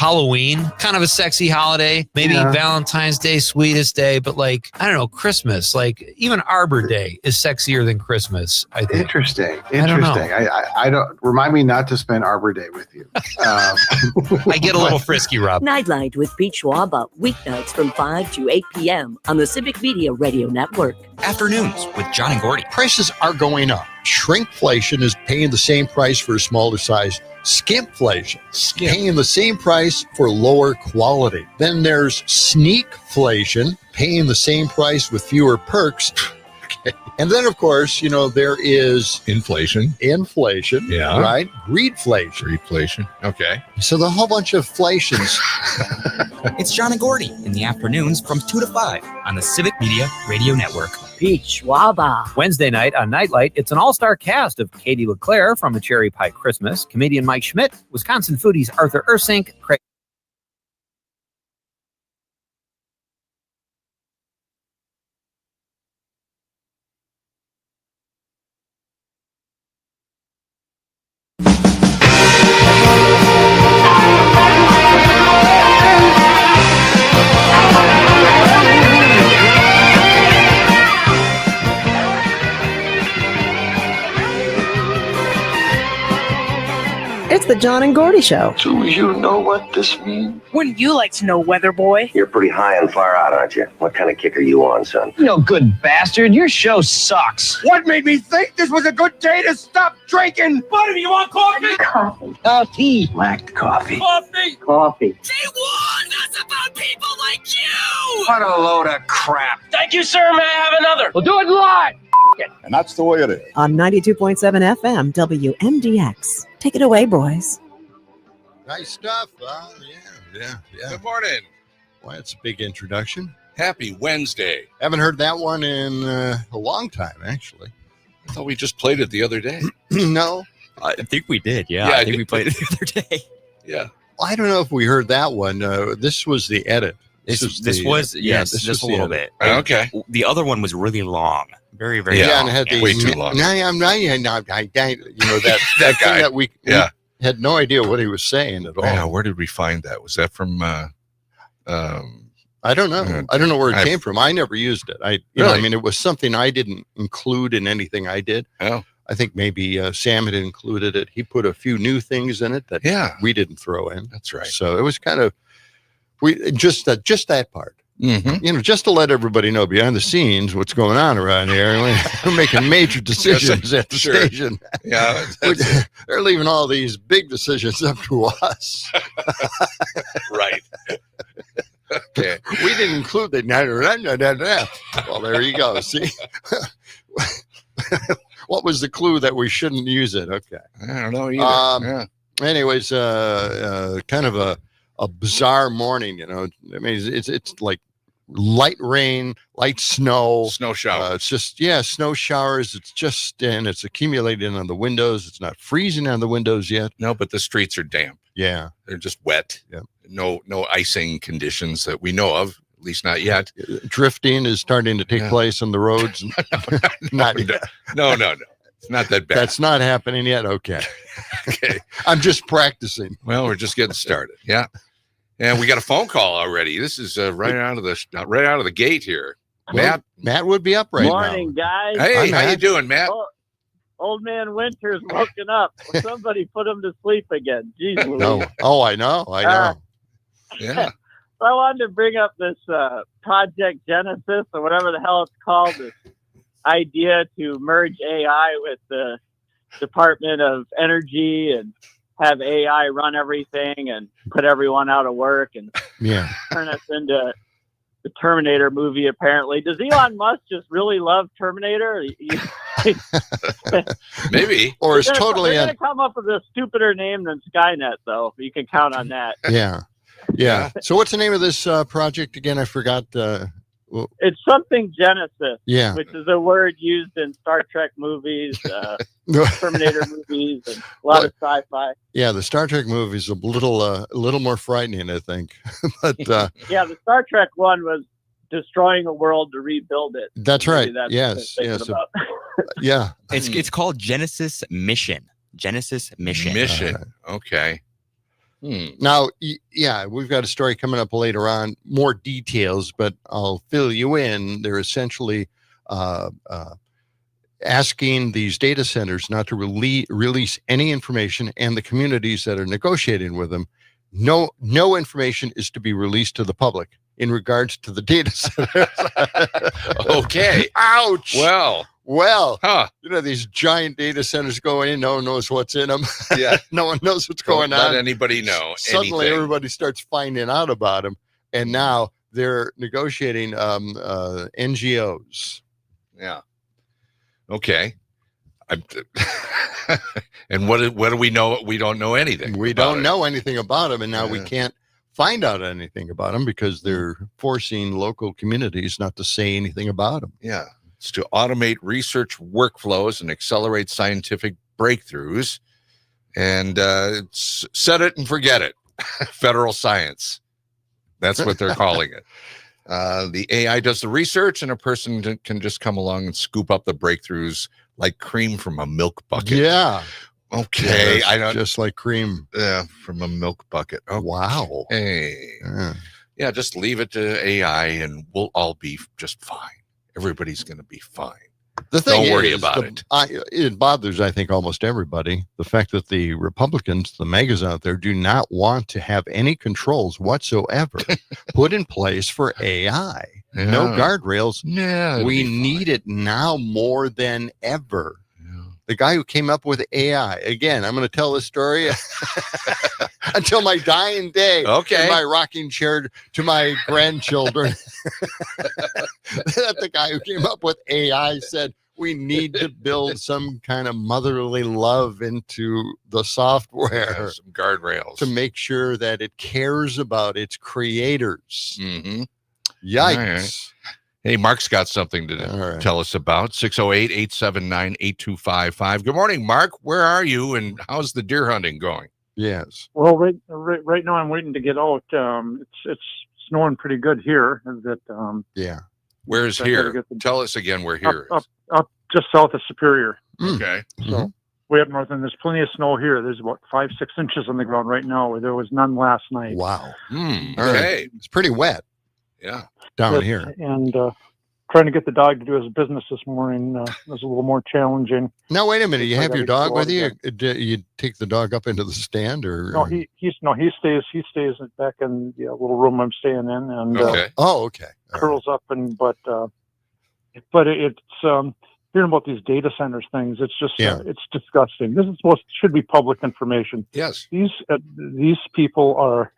Halloween, kind of a sexy holiday. Maybe Valentine's Day, sweetest day, but like, I don't know, Christmas, like even Arbor Day is sexier than Christmas, I think. Interesting. I don't, remind me not to spend Arbor Day with you. I get a little frisky, Rob. Nightlight with Pete Schwaba, weeknights from 5 to 8 p.m. on the Civic Media Radio Network. Afternoons with John and Gordy. Prices are going up. Shrinkflation is paying the same price for a smaller size. Skimpflation, paying the same price for lower quality. Then there's sneakflation, paying the same price with fewer perks. Okay. And then, of course, you know, there is inflation, yeah, right? Greedflation. Okay. So the whole bunch of flations. It's John and Gordy in the afternoons from 2 to 5 on the Civic Media Radio Network. Pete Schwaba. Wednesday night on Nightlight, it's an all-star cast of Katie LeClaire from A Cherry Pie Christmas, comedian Mike Schmidt, Wisconsin foodies Arthur Ursink, Craig. It's the John and Gordy Show. Do you know what this means? Wouldn't you like to know, Weather Boy? You're pretty high and far out, aren't you? What kind of kick are you on, son? You know, good bastard, your show sucks. What made me think this was a good day to stop drinking? Buddy, you want coffee? Coffee. Coffee. Black coffee. Coffee. Coffee. They warned us about people like you! What a load of crap. Thank you, sir. May I have another? We'll do it live. And that's the way it is. On 92.7 FM WMDX. Take it away, boys. Nice stuff. Yeah. Good morning. Well, it's a big introduction. Happy Wednesday. Haven't heard that one in a long time, actually. I thought we just played it the other day. No. I think we did, yeah. I think we played it the other day. Yeah. Well, I don't know if we heard that one. This was the edit. This was just a little bit. Okay. The other one was really long. Very, very Yeah, long. and it had way too long. You know, that That guy. thing that we had no idea what he was saying at all. Yeah, where did we find that? Was that from I don't know. I don't know where it came from. I never used it. It was something I didn't include in anything I did. Oh. I think maybe Sam had included it. He put a few new things in it that we didn't throw in. That's right. So it was kind of just that part. Mm-hmm. You know, just to let everybody know behind the scenes what's going on around here. We're making major decisions at the station. Yeah, they're leaving all these big decisions up to us. Right. Okay. We didn't include that. Well, there you go. See, what was the clue that we shouldn't use it? Okay. I don't know either. Anyways, kind of a bizarre morning, you know. I mean, it's like light rain, light snow shower. It's just snow showers. It's just and it's accumulating on the windows. It's not freezing on the windows yet. No, but the streets are damp. Yeah, they're just wet. Yeah, no icing conditions that we know of, at least not yet. Drifting is starting to take place on the roads. No, it's not that bad. That's not happening yet. Okay. Okay. I'm just practicing. Well, we're just getting started. Yeah. And we got a phone call already. This is right out of the gate here. Well, Matt would be up right Morning, guys. Hey, how you doing, Matt? Old man Winter's woken up. Somebody put him to sleep again. Jeez Louise. No. Oh, I know. Yeah. So I wanted to bring up this Project Genesis or whatever the hell it's called, this idea to merge AI with the Department of Energy and have AI run everything and put everyone out of work and turn us into the Terminator movie, apparently. Does Elon Musk just really love Terminator? Maybe. Or is totally... They're going to come up with a stupider name than Skynet, though. You can count on that. Yeah. So what's the name of this project again? I forgot. It's something Genesis, which is a word used in Star Trek movies, Terminator movies, and a lot of sci-fi. Yeah, the Star Trek movies a little more frightening, I think. But the Star Trek one was destroying a world to rebuild it. That's right. Yes. Yeah. It's called Genesis Mission. Genesis Mission. Okay. Now, yeah, we've got a story coming up later on, more details, but I'll fill you in. They're essentially asking these data centers not to release any information, and the communities that are negotiating with them, no information is to be released to the public in regards to the data centers. Okay. Ouch. Well, these giant data centers go in, no one knows what's in them. Yeah. No one knows what's going on. Let anybody know. Suddenly everybody starts finding out about them. And now they're negotiating NGOs. Yeah. Okay. And what do we know? We don't know anything. We don't know anything about them. And now we can't find out anything about them because they're forcing local communities not to say anything about them. Yeah. It's to automate research workflows and accelerate scientific breakthroughs, and set it and forget it. Federal science. That's what they're calling it. The AI does the research, and a person can just come along and scoop up the breakthroughs like cream from a milk bucket. Yeah. Okay. Yeah, I know. Just like cream. From a milk bucket. Oh, wow. Hey. Yeah, just leave it to AI, and we'll all be just fine. Everybody's going to be fine. Don't worry about it. It bothers, I think, almost everybody. The fact that the Republicans, the megas out there, do not want to have any controls whatsoever put in place for AI. Yeah. No guardrails. Yeah, we need it now more than ever. The guy who came up with AI, again, I'm going to tell this story until my dying day. Okay. In my rocking chair to my grandchildren. That the guy who came up with AI said, we need to build some kind of motherly love into the software. Yeah, some guardrails. To make sure that it cares about its creators. Mm-hmm. Yikes. Right. Hey, Mark's got something to tell us about. 608-879-8255. Good morning, Mark. Where are you, and how's the deer hunting going? Yes. Well, right now I'm waiting to get out. It's snowing pretty good here. Yeah. Where's here? Tell us again where here is. Up just south of Superior. Okay. So way up north, and there's plenty of snow here. There's about 5-6 inches on the ground right now, where there was none last night. Wow. Okay. Right. It's pretty wet. Yeah. Down here. And trying to get the dog to do his business this morning was a little more challenging. Now, wait a minute. You have your dog with you? You take the dog up into the stand, or no? He stays back in the little room I'm staying in, and okay. Curls up, and but it's hearing about these data centers things. It's just it's disgusting. This is should be public information. Yes. These people are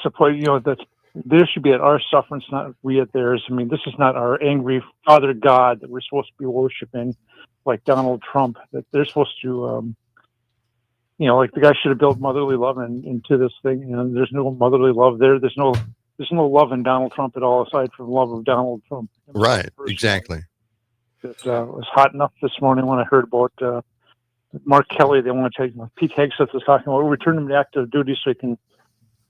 supposed, that there should be at our sufferance, not we at theirs. I mean, this is not our angry Father God that we're supposed to be worshiping, like Donald Trump. That they're supposed to, like the guy should have built motherly love into this thing. And there's no motherly love there. There's no love in Donald Trump at all, aside from love of Donald Trump. Right. Exactly. It was hot enough this morning when I heard about Mark Kelly. They want to take Pete Hegseth was talking about return him to active duty so he can.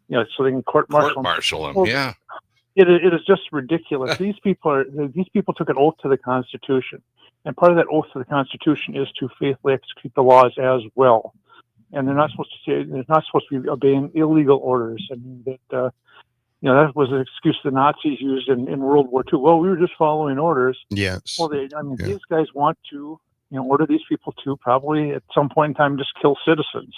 So they can court-martial him. Well, yeah. It is just ridiculous. These people took an oath to the Constitution, and part of that oath to the Constitution is to faithfully execute the laws as well. And they're not supposed to be obeying illegal orders. I mean that that was an excuse the Nazis used in World War II. Well, we were just following orders. Yes. Well, these guys want to order these people to probably at some point in time just kill citizens.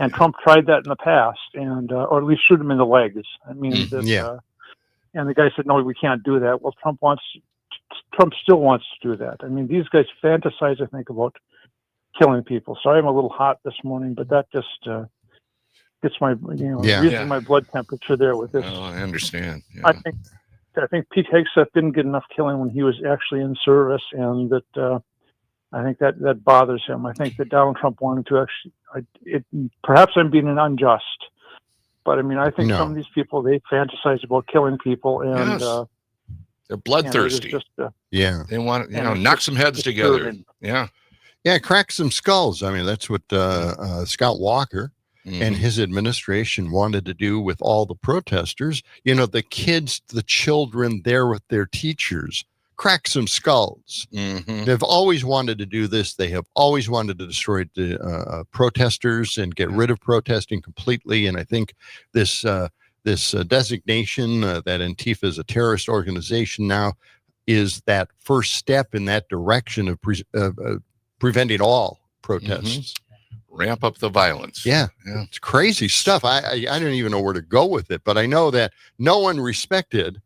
And Trump tried that in the past, and or at least shoot him in the legs. I mean, and the guy said, "No, we can't do that." Well, Trump still wants to do that. I mean, these guys fantasize, I think, about killing people. Sorry, I'm a little hot this morning, but that just gets my raising my blood temperature there with this. Oh, I understand. Yeah. I think Pete Hegseth didn't get enough killing when he was actually in service, and that. I think that bothers him. I think that Donald Trump wanted to actually. Perhaps I'm being unjust, but I mean, I think some of these people, they fantasize about killing people, and they're bloodthirsty. They want knock some heads together. Yeah, crack some skulls. I mean, that's what Scott Walker and his administration wanted to do with all the protesters. The kids, the children there with their teachers, crack some skulls. They've always wanted to do this. They have always wanted to destroy the protesters and get rid of protesting completely. And I think this designation that Antifa is a terrorist organization now is that first step in that direction of preventing all protests. Ramp up the violence. Yeah, it's crazy stuff. I don't even know where to go with it, but I know that no one respected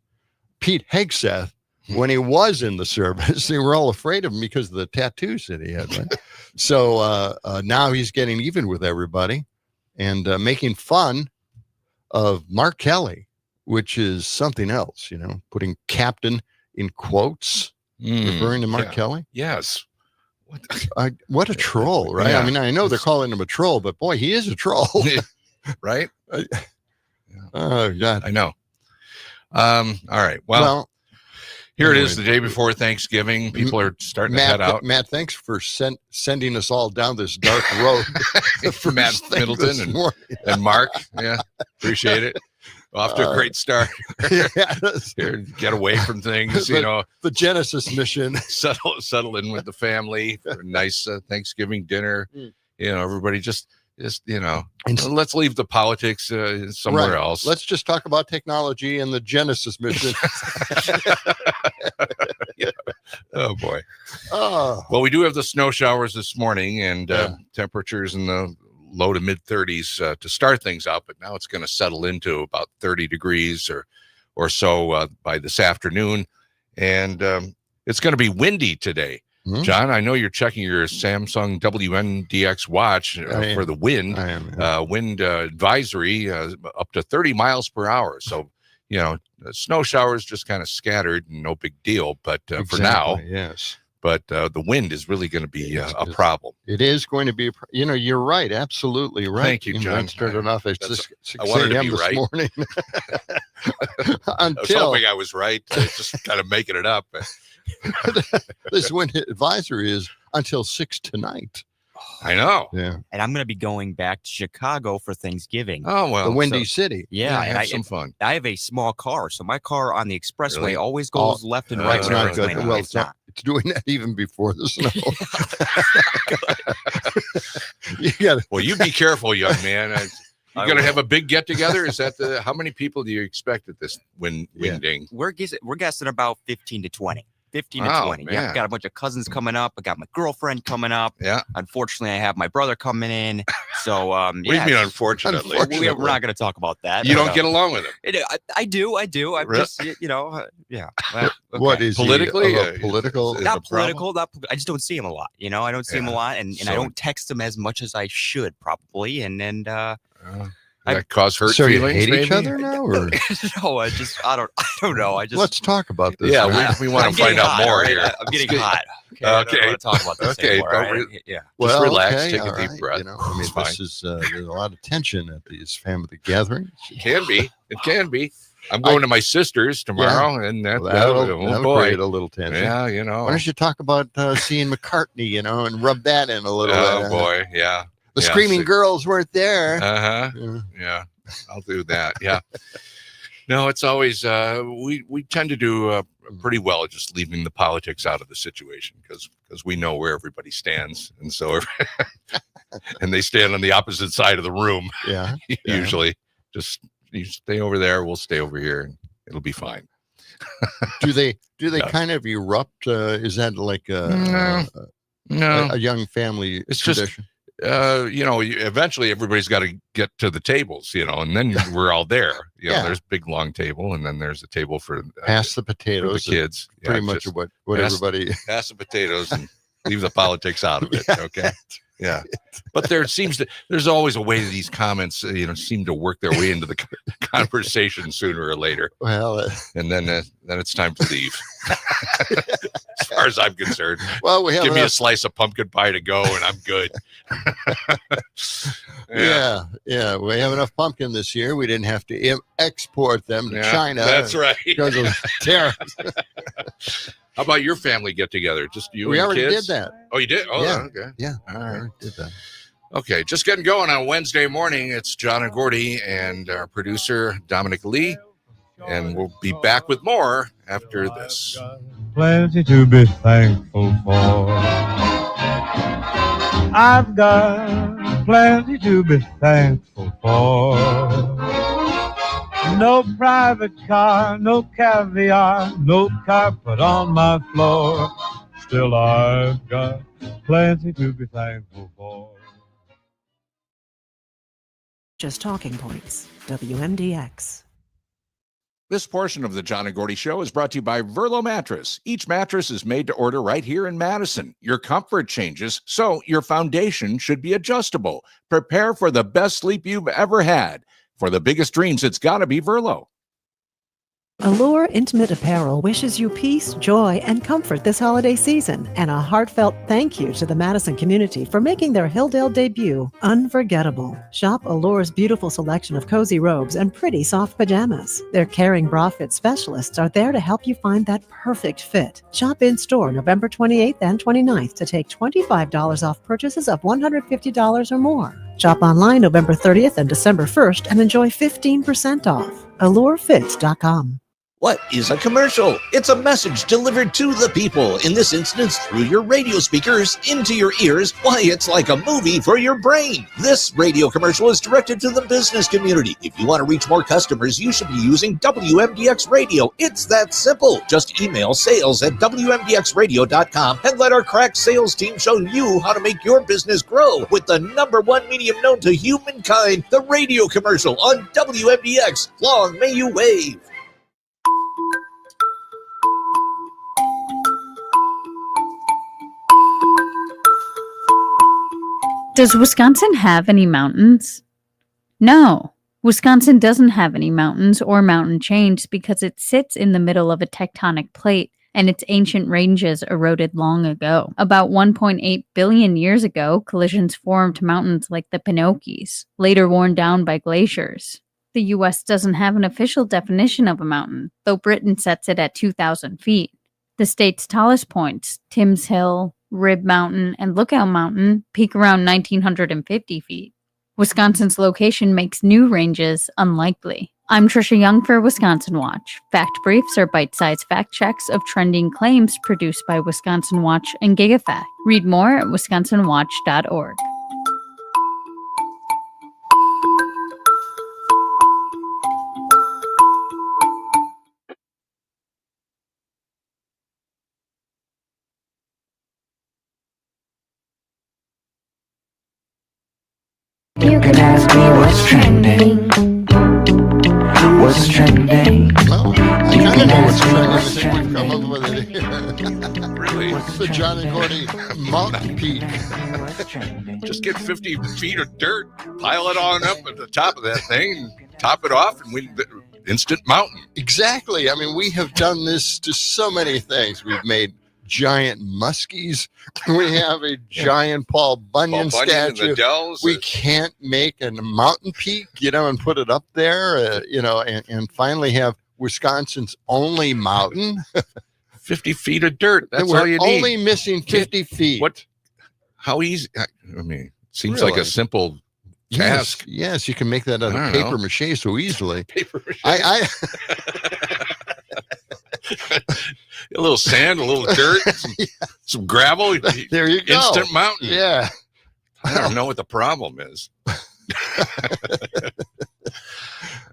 Pete Hegseth when he was in the service. They were all afraid of him because of the tattoos that he had. Right? So now he's getting even with everybody and making fun of Mark Kelly, which is something else, putting captain in quotes, referring to Mark Kelly. Yes. What a troll, right? Yeah. I mean, I know they're calling him a troll, but boy, he is a troll. Right? Oh, God. I know. All right. Well, here anyway, it is, the day before Thanksgiving. People are starting to head out. Matt, thanks for sending us all down this dark road. Matt Middleton and Mark. Yeah, appreciate it. Off to a great start. Here, get away from things, The Genesis mission. Settle in with the family for a nice Thanksgiving dinner. Everybody just let's leave the politics somewhere else. Let's just talk about technology and the Genesis mission. Oh boy. Well, we do have the snow showers this morning, and temperatures in the low to mid 30s to start things out, but now it's going to settle into about 30 degrees or so by this afternoon, and it's going to be windy today. John, I know you're checking your Samsung WMDX watch for the wind. I am. Wind advisory up to 30 miles per hour. So, snow showers just kind of scattered, no big deal. But for now, yes. But the wind is really going to be a problem. It is going to be, you're right. Absolutely right. Thank you, John. I started off at 6 I wanted to a.m. be this right. morning. I was hoping I was right. Just kind of making it up. This wind advisory is until 6 tonight. I know. Yeah. And I'm going to be going back to Chicago for Thanksgiving. Oh, well. The Windy City. Yeah. And have some fun. I have a small car, so my car on the expressway always goes left and right. It's not good. Well, It's not. It's doing that even before the snow. Well, you be careful, young man. You're going to have a big get together. Is that how many people do you expect at this winding? We're guessing about 15 to 20. 15 to 20. Man. Yeah, I've got a bunch of cousins coming up. I got my girlfriend coming up. Yeah. Unfortunately, I have my brother coming in. So, What do you mean, unfortunately? We're not going to talk about that. You don't get along with him? I do. I'm just, yeah. Well, okay. What is politically? Political? Not political. I just don't see him a lot. I don't see him a lot, and I don't text him as much as I should probably. And that cause hurt so feelings. You hate maybe? each other now, or no? I don't know. Let's talk about this. Yeah, we want to find out more right? here. I'm getting hot. Okay. I don't want to talk about this anymore, right? Yeah. Well, just relax. okay, Take a deep right. breath. This is there's a lot of tension at these family gatherings. It can be. It can be. I'm going to my sister's tomorrow, and that'll create a little tension. Yeah, Why don't you talk about seeing McCartney, and rub that in a little bit? Oh boy, yeah. The screaming girls weren't there. Yeah. I'll do that. Yeah. No, it's always we tend to do pretty well just leaving the politics out of the situation because we know where everybody stands, and so and they stand on the opposite side of the room. Yeah. Usually, just you stay over there, we'll stay over here, and it'll be fine. Do they kind of erupt? Is that like no. A young family it's tradition? Just eventually everybody's got to get to the tables, and then we're all there. There's a big long table, and then there's a table for pass the potatoes, for the kids. Pretty much what everybody pass the potatoes and leave the politics out of it. Okay. Yeah. But there's always a way that these comments, seem to work their way into the conversation sooner or later. Well, and then it's time to leave. As far as I'm concerned. Well, give me a slice of pumpkin pie to go, and I'm good. Yeah. We have enough pumpkin this year. We didn't have to export them to China. That's right. Because of tariffs. How about your family get together? Just you we and the already kids? did that. Oh, you did? Oh, yeah. Okay. Yeah. All right. We did that. Okay. Just getting going on Wednesday morning. It's John and Gordy and our producer, Dominic Lee. And we'll be back with more after this. Plenty to be thankful for. I've got plenty to be thankful for. No private car, no caviar, no carpet on my floor. Still I've got plenty to be thankful for. Just talking points. WMDX. This portion of the John and Gordy Show is brought to you by Verlo Mattress. Each mattress is made to order right here in Madison. Your comfort changes, so your foundation should be adjustable. Prepare for the best sleep you've ever had. For the biggest dreams, it's got to be Verlo. Allure Intimate Apparel wishes you peace, joy, and comfort this holiday season, and a heartfelt thank you to the Madison community for making their Hilldale debut unforgettable. Shop Allure's beautiful selection of cozy robes and pretty soft pajamas. Their caring bra fit specialists are there to help you find that perfect fit. Shop in-store November 28th and 29th to take $25 off purchases of $150 or more. Shop online November 30th and December 1st and enjoy 15% off. AllureFits.com. What is a commercial? It's a message delivered to the people, in this instance through your radio speakers, into your ears. Why, it's like a movie for your brain. This radio commercial is directed to the business community. If you want to reach more customers, you should be using WMDX Radio. It's that simple. Just email sales@WMDXradio.com and let our crack sales team show you how to make your business grow with the #1 medium known to humankind, the radio commercial on WMDX. Long may you wave. Does Wisconsin have any mountains? No, Wisconsin doesn't have any mountains or mountain chains because it sits in the middle of a tectonic plate and its ancient ranges eroded long ago. About 1.8 billion years ago, collisions formed mountains like the Pinocchis, later worn down by glaciers. The U.S. doesn't have an official definition of a mountain, though Britain sets it at 2,000 feet. The state's tallest points, Timms Hill, Rib Mountain, and Lookout Mountain, peak around 1,950 feet. Wisconsin's location makes new ranges unlikely. I'm Trisha Young for Wisconsin Watch. Fact briefs are bite-sized fact checks of trending claims produced by Wisconsin Watch and GigaFact. Read more at wisconsinwatch.org. You can ask me what's trending. What's trending? Well, I kind of know what's trending. I think we've come up with it here. Really? It's the John and Gordy Mountain Peak. Just get 50 feet of dirt, pile it on up at the top of that thing, and top it off, and we instant mountain. Exactly. I mean, we have done this to so many things. We've made giant muskies. We have a giant Paul Bunyan statue. In the Dells. We can't make a mountain peak, and put it up there, and finally have Wisconsin's only mountain. 50 feet of dirt. That's all you need. We're only missing 50 feet. What? How easy? I mean, it seems like a simple task. Yes, you can make that out of paper mache so easily. Paper mache. A little sand, a little dirt, some gravel. There you go. Instant mountain. Yeah. I don't know what the problem is.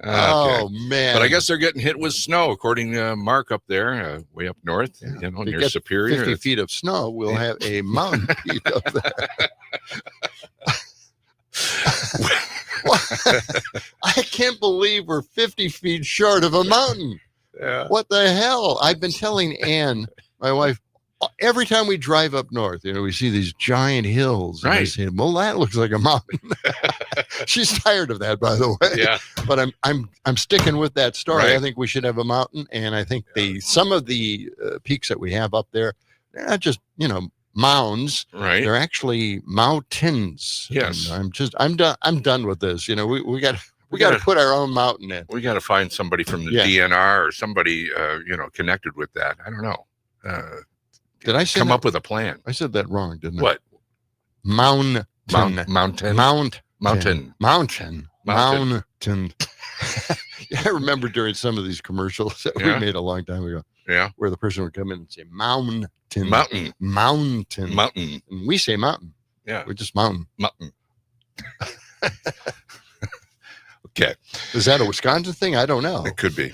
Oh, man. But I guess they're getting hit with snow, according to Mark up there, way up north, near Superior. 50 feet of snow, we'll have a mountain peak up there. I can't believe we're 50 feet short of a mountain. Yeah. What the hell? I've been telling Ann, my wife, every time we drive up north, we see these giant hills. And I say, well, that looks like a mountain. She's tired of that, by the way. Yeah. But I'm sticking with that story. Right. I think we should have a mountain, and I think some of the peaks that we have up there, they're not just mounds. Right. They're actually mountains. Yes. And I'm done with this. We got to put our own mountain in. We got to find somebody from the DNR or somebody connected with that. I don't know. Did I come up with a plan? I said that wrong, didn't I? What? Mountain. I remember during some of these commercials that we made a long time ago. Yeah. Where the person would come in and say mountain. Mountain. And we say mountain. Yeah. We're just mountain. Okay. Is that a Wisconsin thing? I don't know. It could be.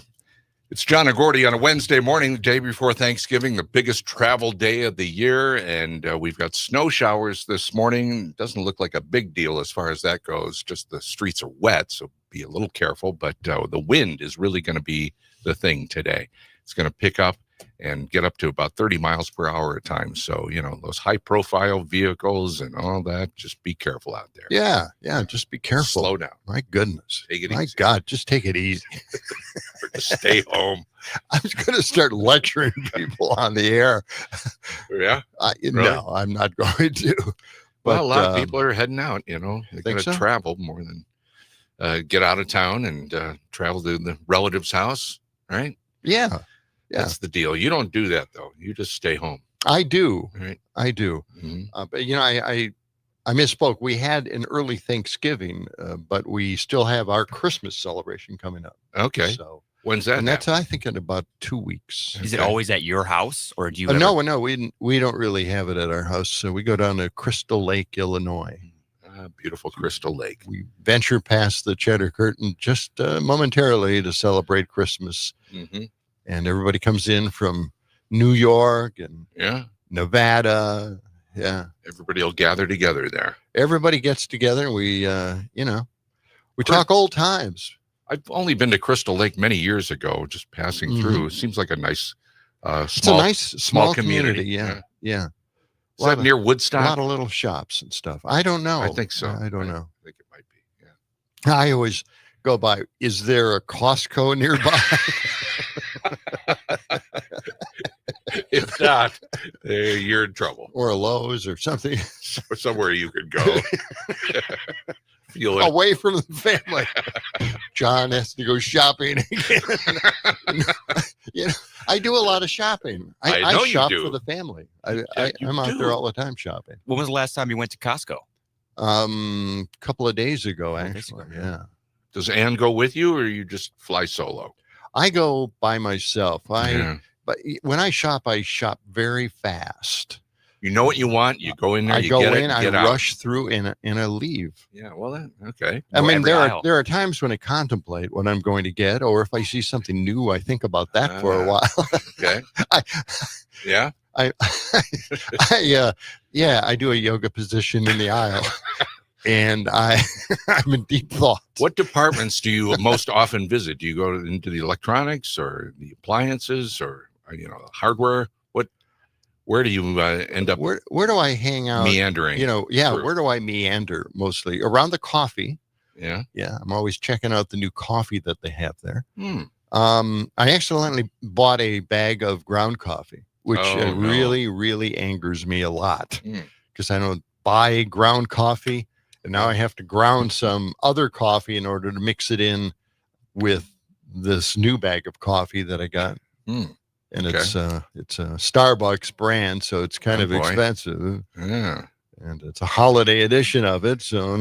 It's John and Gordy on a Wednesday morning, the day before Thanksgiving, the biggest travel day of the year. And we've got snow showers this morning. Doesn't look like a big deal as far as that goes. Just the streets are wet, so be a little careful. But the wind is really going to be the thing today. It's going to pick up and get up to about 30 miles per hour at times. So, those high-profile vehicles and all that, just be careful out there. Yeah, just be careful. Slow down. My goodness. Take it My easy. God, just take it easy. Or just stay home. I was going to start lecturing people on the air. Yeah? Really? No, I'm not going to. But, a lot of people are heading out, They're going to so? travel more than get out of town and travel to the relative's house, right? Yeah. That's the deal. You don't do that, though. You just stay home. I do. Right. I do. Mm-hmm. But, I misspoke. We had an early Thanksgiving, but we still have our Christmas celebration coming up. Okay. So when's that? And that's, I think, in about 2 weeks. Is it always at your house, or do you? No, we don't really have it at our house. So we go down to Crystal Lake, Illinois. Beautiful Crystal Lake. We venture past the Cheddar Curtain just momentarily to celebrate Christmas. Mm-hmm. And everybody comes in from New York and Nevada. Yeah. Everybody will gather together there. Everybody gets together and we talk old times. I've only been to Crystal Lake many years ago, just passing through. It seems like a nice, it's a nice small community. Yeah. Is that near Woodstock? A lot of little shops and stuff. I don't know. I think so. I don't know. I think it might be. Yeah. I always go by, is there a Costco nearby? If not, you're in trouble. Or a Lowe's or something. Somewhere you could go. Away from the family. John has to go shopping again. I do a lot of shopping. I shop for the family. I'm out there all the time shopping. When was the last time you went to Costco? A couple of days ago, actually. Yeah. Does Ann go with you, or you just fly solo? I go by myself. But when I shop very fast. You know what you want. You go in there. I rush through, and I leave. Yeah, well, okay. I mean, there are times when I contemplate what I'm going to get, or if I see something new, I think about that for a while. Okay. I do a yoga position in the aisle, and I'm in deep thought. What departments do you most often visit? Do you go into the electronics or the appliances or hardware? Where do you end up? Where do I hang out? Meandering. Where do I meander mostly? Around the coffee. Yeah. Yeah. I'm always checking out the new coffee that they have there. I accidentally bought a bag of ground coffee, which really, really angers me a lot because I don't buy ground coffee. And now I have to ground some other coffee in order to mix it in with this new bag of coffee that I got. And it's a Starbucks brand, so it's kind of expensive. Yeah. And it's a holiday edition of it. So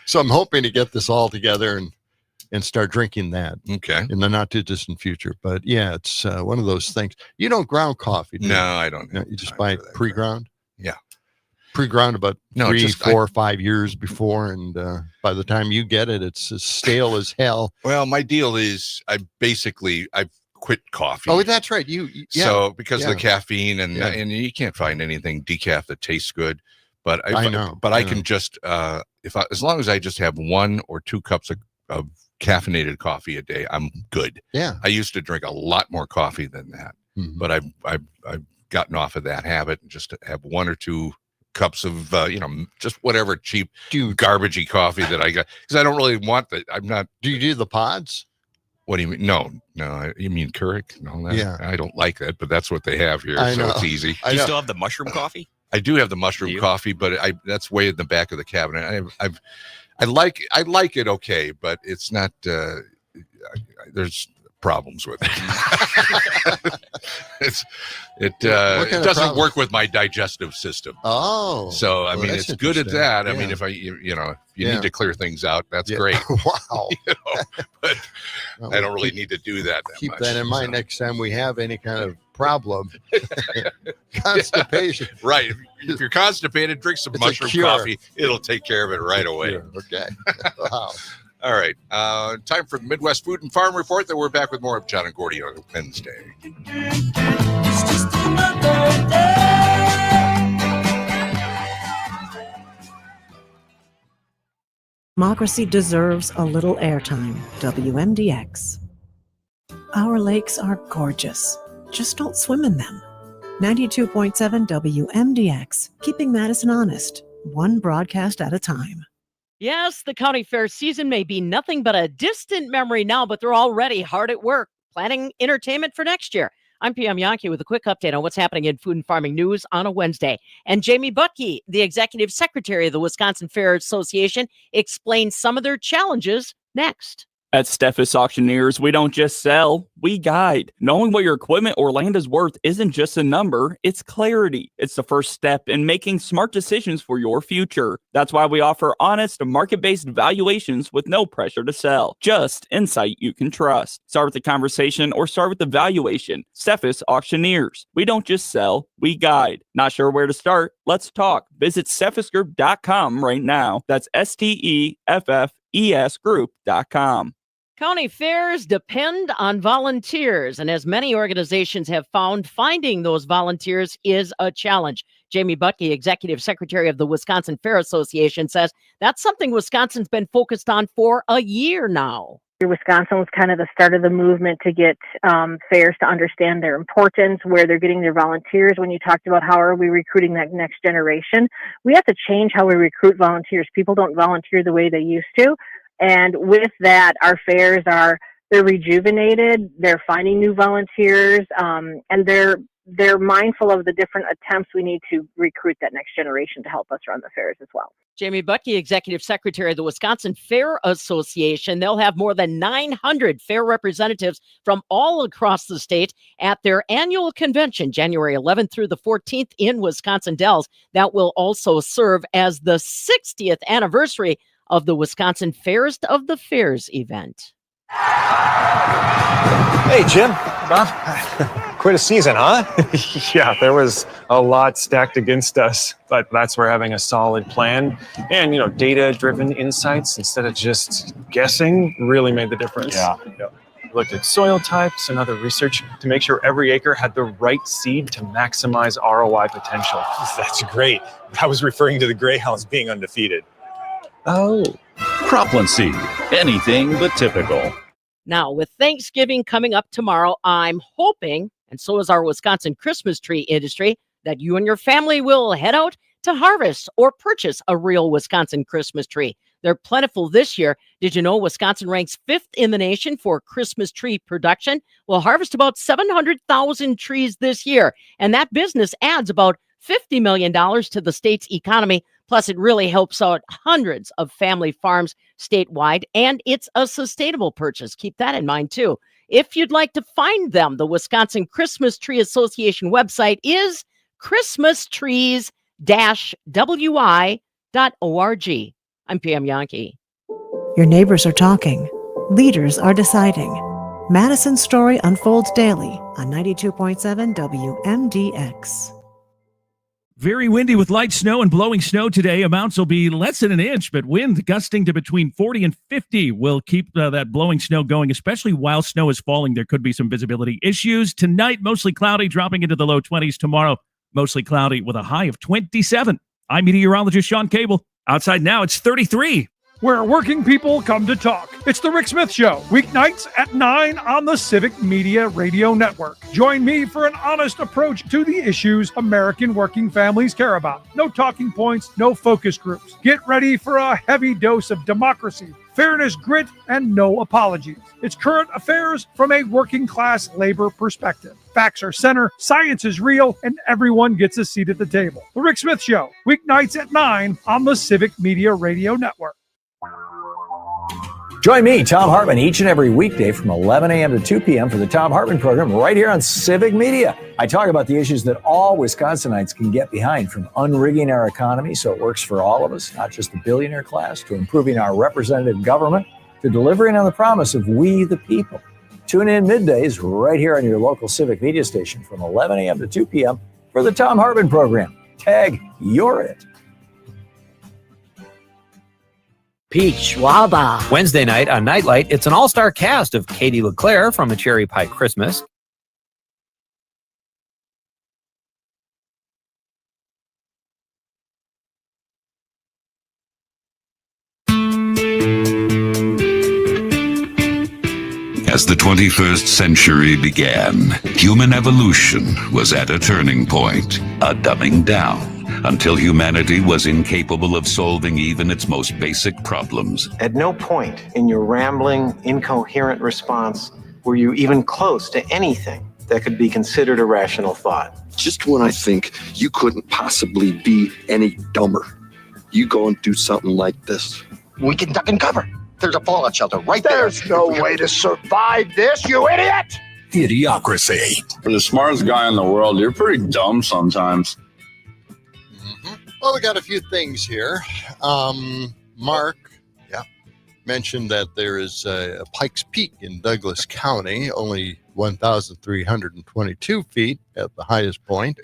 so I'm hoping to get this all together and start drinking that. Okay. In the not too distant future. But yeah, it's one of those things. You don't ground coffee, do you? No, I don't. You just buy it pre-ground? Yeah. Pre-ground about 3, 4, 5 years before, and by the time you get it, it's as stale as hell. Well, my deal is I've quit coffee. Oh, that's right. So because of the caffeine and you can't find anything decaf that tastes good. But I know. But I can just as long as I just have 1 or 2 cups of caffeinated coffee a day, I'm good. Yeah. I used to drink a lot more coffee than that, but I've gotten off of that habit and just have 1 or 2 cups of just whatever cheap garbagey coffee that I got, because I don't really want that. I'm not. Do you do the pods? What do you mean? No. You mean Keurig? No, I don't like that, but that's what they have here, so it's easy. Do you still have the mushroom coffee? I do have the mushroom coffee, but that's way in the back of the cabinet. I like it, okay, but it's not. There's problems with it. It doesn't work with my digestive system. Oh, so I mean, it's good at that. I mean, if you need to clear things out, that's great. Wow. I don't really need to do that Keep much. that in mind next time we have any kind of problem. Constipation. Right. If you're constipated, drink some It's a mushroom cure. coffee. It'll take care of it right away. Okay. Wow. All right. Time for the Midwest Food and Farm Report. Then we're back with more of John and Gordy on Wednesday. It's just another day. Democracy deserves a little airtime. WMDX. Our lakes are gorgeous. Just don't swim in them. 92.7 WMDX, keeping Madison honest, one broadcast at a time. Yes, the county fair season may be nothing but a distant memory now, but they're already hard at work planning entertainment for next year. I'm PM Yankee with a quick update on what's happening in food and farming news on a Wednesday. And Jamie Butke, the executive secretary of the Wisconsin Fair Association, explains some of their challenges next. At Steffes Auctioneers, we don't just sell, we guide. Knowing what your equipment or land is worth isn't just a number, it's clarity. It's the first step in making smart decisions for your future. That's why we offer honest, market-based valuations with no pressure to sell. Just insight you can trust. Start with the conversation or start with the valuation. Steffes Auctioneers. We don't just sell, we guide. Not sure where to start? Let's talk. Visit steffesgroup.com right now. That's STEFFESgroup.com. County fairs depend on volunteers, and as many organizations have found, finding those volunteers is a challenge. Jamie Butke, executive secretary of the Wisconsin Fair Association, says that's something Wisconsin's been focused on for a year now. Wisconsin was kind of the start of the movement to get fairs to understand their importance, where they're getting their volunteers. When you talked about how are we recruiting that next generation, we have to change how we recruit volunteers. People don't volunteer the way they used to. And with that, our fairs they're rejuvenated, they're finding new volunteers, and they're mindful of the different attempts we need to recruit that next generation to help us run the fairs as well. Jamie Butke, executive secretary of the Wisconsin Fair Association. They'll have more than 900 fair representatives from all across the state at their annual convention, January 11th through the 14th in Wisconsin Dells. That will also serve as the 60th anniversary of the Wisconsin Fairest of the Fairs event. Hey, Jim. Bob. Quite a season, huh? Yeah, there was a lot stacked against us, but that's where having a solid plan and, data-driven insights instead of just guessing really made the difference. Yeah. We looked at soil types and other research to make sure every acre had the right seed to maximize ROI potential. That's great. I was referring to the Greyhounds being undefeated. Oh. Cropland Seed. Anything but typical. Now, with Thanksgiving coming up tomorrow, I'm hoping, and so is our Wisconsin Christmas tree industry, that you and your family will head out to harvest or purchase a real Wisconsin Christmas tree. They're plentiful this year. Did you know Wisconsin ranks 5th in the nation for Christmas tree production? We'll harvest about 700,000 trees this year, and that business adds about $50 million to the state's economy. Plus, it really helps out hundreds of family farms statewide, and it's a sustainable purchase. Keep that in mind, too. If you'd like to find them, the Wisconsin Christmas Tree Association website is christmastrees-wi.org. I'm PM Yankee. Your neighbors are talking. Leaders are deciding. Madison's story unfolds daily on 92.7 WMDX. Very windy with light snow and blowing snow today. Amounts will be less than an inch, but wind gusting to between 40 and 50 will keep that blowing snow going, especially while snow is falling. There could be some visibility issues. Tonight, mostly cloudy, dropping into the low 20s. Tomorrow, mostly cloudy with a high of 27. I'm meteorologist Sean Cable. Outside now, it's 33. Where working people come to talk. It's the Rick Smith Show, weeknights at 9 on the Civic Media Radio Network. Join me for an honest approach to the issues American working families care about. No talking points, no focus groups. Get ready for a heavy dose of democracy, fairness, grit, and no apologies. It's current affairs from a working class labor perspective. Facts are center, science is real, and everyone gets a seat at the table. The Rick Smith Show, weeknights at 9 on the Civic Media Radio Network. Join me, Tom Hartman, each and every weekday from 11 a.m. to 2 p.m. for the Tom Hartman program right here on Civic Media. I talk about the issues that all Wisconsinites can get behind, from unrigging our economy so it works for all of us, not just the billionaire class, to improving our representative government, to delivering on the promise of we the people. Tune in middays right here on your local Civic Media station from 11 a.m. to 2 p.m. for the Tom Hartman program. Tag You're It. Peach Waba. Wednesday night on Nightlight, it's an all-star cast of Katie LeClaire from A Cherry Pie Christmas, As the 21st century began, human evolution was at a turning point, a dumbing down, until humanity was incapable of solving even its most basic problems. At no point in your rambling, incoherent response were you even close to anything that could be considered a rational thought. Just when I think you couldn't possibly be any dumber, you go and do something like this. We can duck and cover. There's a fallout shelter right there. There's no way to survive this, you idiot! Idiocracy. For the smartest guy in the world, you're pretty dumb sometimes. Well, we got a few things here. Mark mentioned that there is a Pikes Peak in Douglas County, only 1,322 feet at the highest point.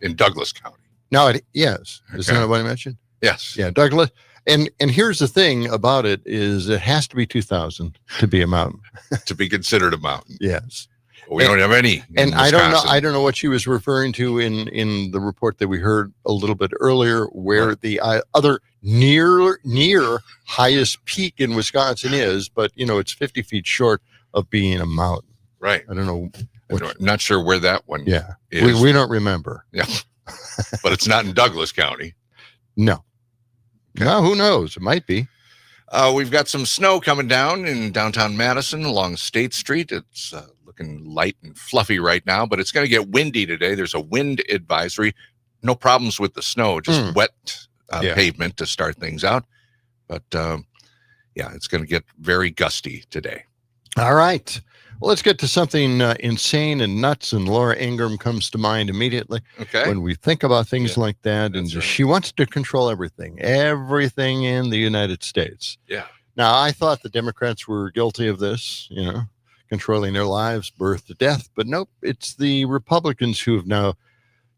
In Douglas County. No, yes. Isn't that what I mentioned? Yes. Yeah, Douglas. And here's the thing about it is it has to be 2,000 to be a mountain. To be considered a mountain. Yes. We don't have any. And I don't know what she was referring to in the report that we heard a little bit earlier, where the other near highest peak in Wisconsin is, but it's 50 feet short of being a mountain. Right. I don't know. I'm not sure where that one is. We don't remember. Yeah. But it's not in Douglas County. No. Okay. No, who knows? It might be. We've got some snow coming down in downtown Madison along State Street. It's looking light and fluffy right now, but it's going to get windy today. There's a wind advisory. No problems with the snow, just wet pavement to start things out. But it's going to get very gusty today. All right. Well, let's get to something insane and nuts, and Laura Ingraham comes to mind immediately when we think about things like that. And she wants to control everything in the United States. Yeah. Now, I thought the Democrats were guilty of this, controlling their lives, birth to death. But nope, it's the Republicans who have now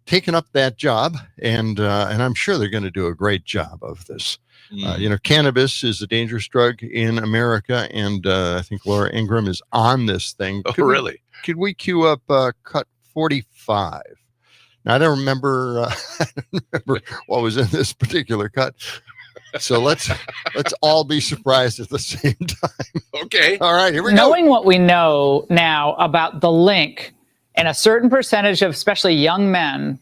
taken up that job, and I'm sure they're going to do a great job of this. Cannabis is a dangerous drug in America, and I think Laura Ingraham is on this thing. Really? Could we cue up cut 45? Now, I don't remember what was in this particular cut. So let's all be surprised at the same time. Okay. All right, here we go. Knowing what we know now about the link in a certain percentage of especially young men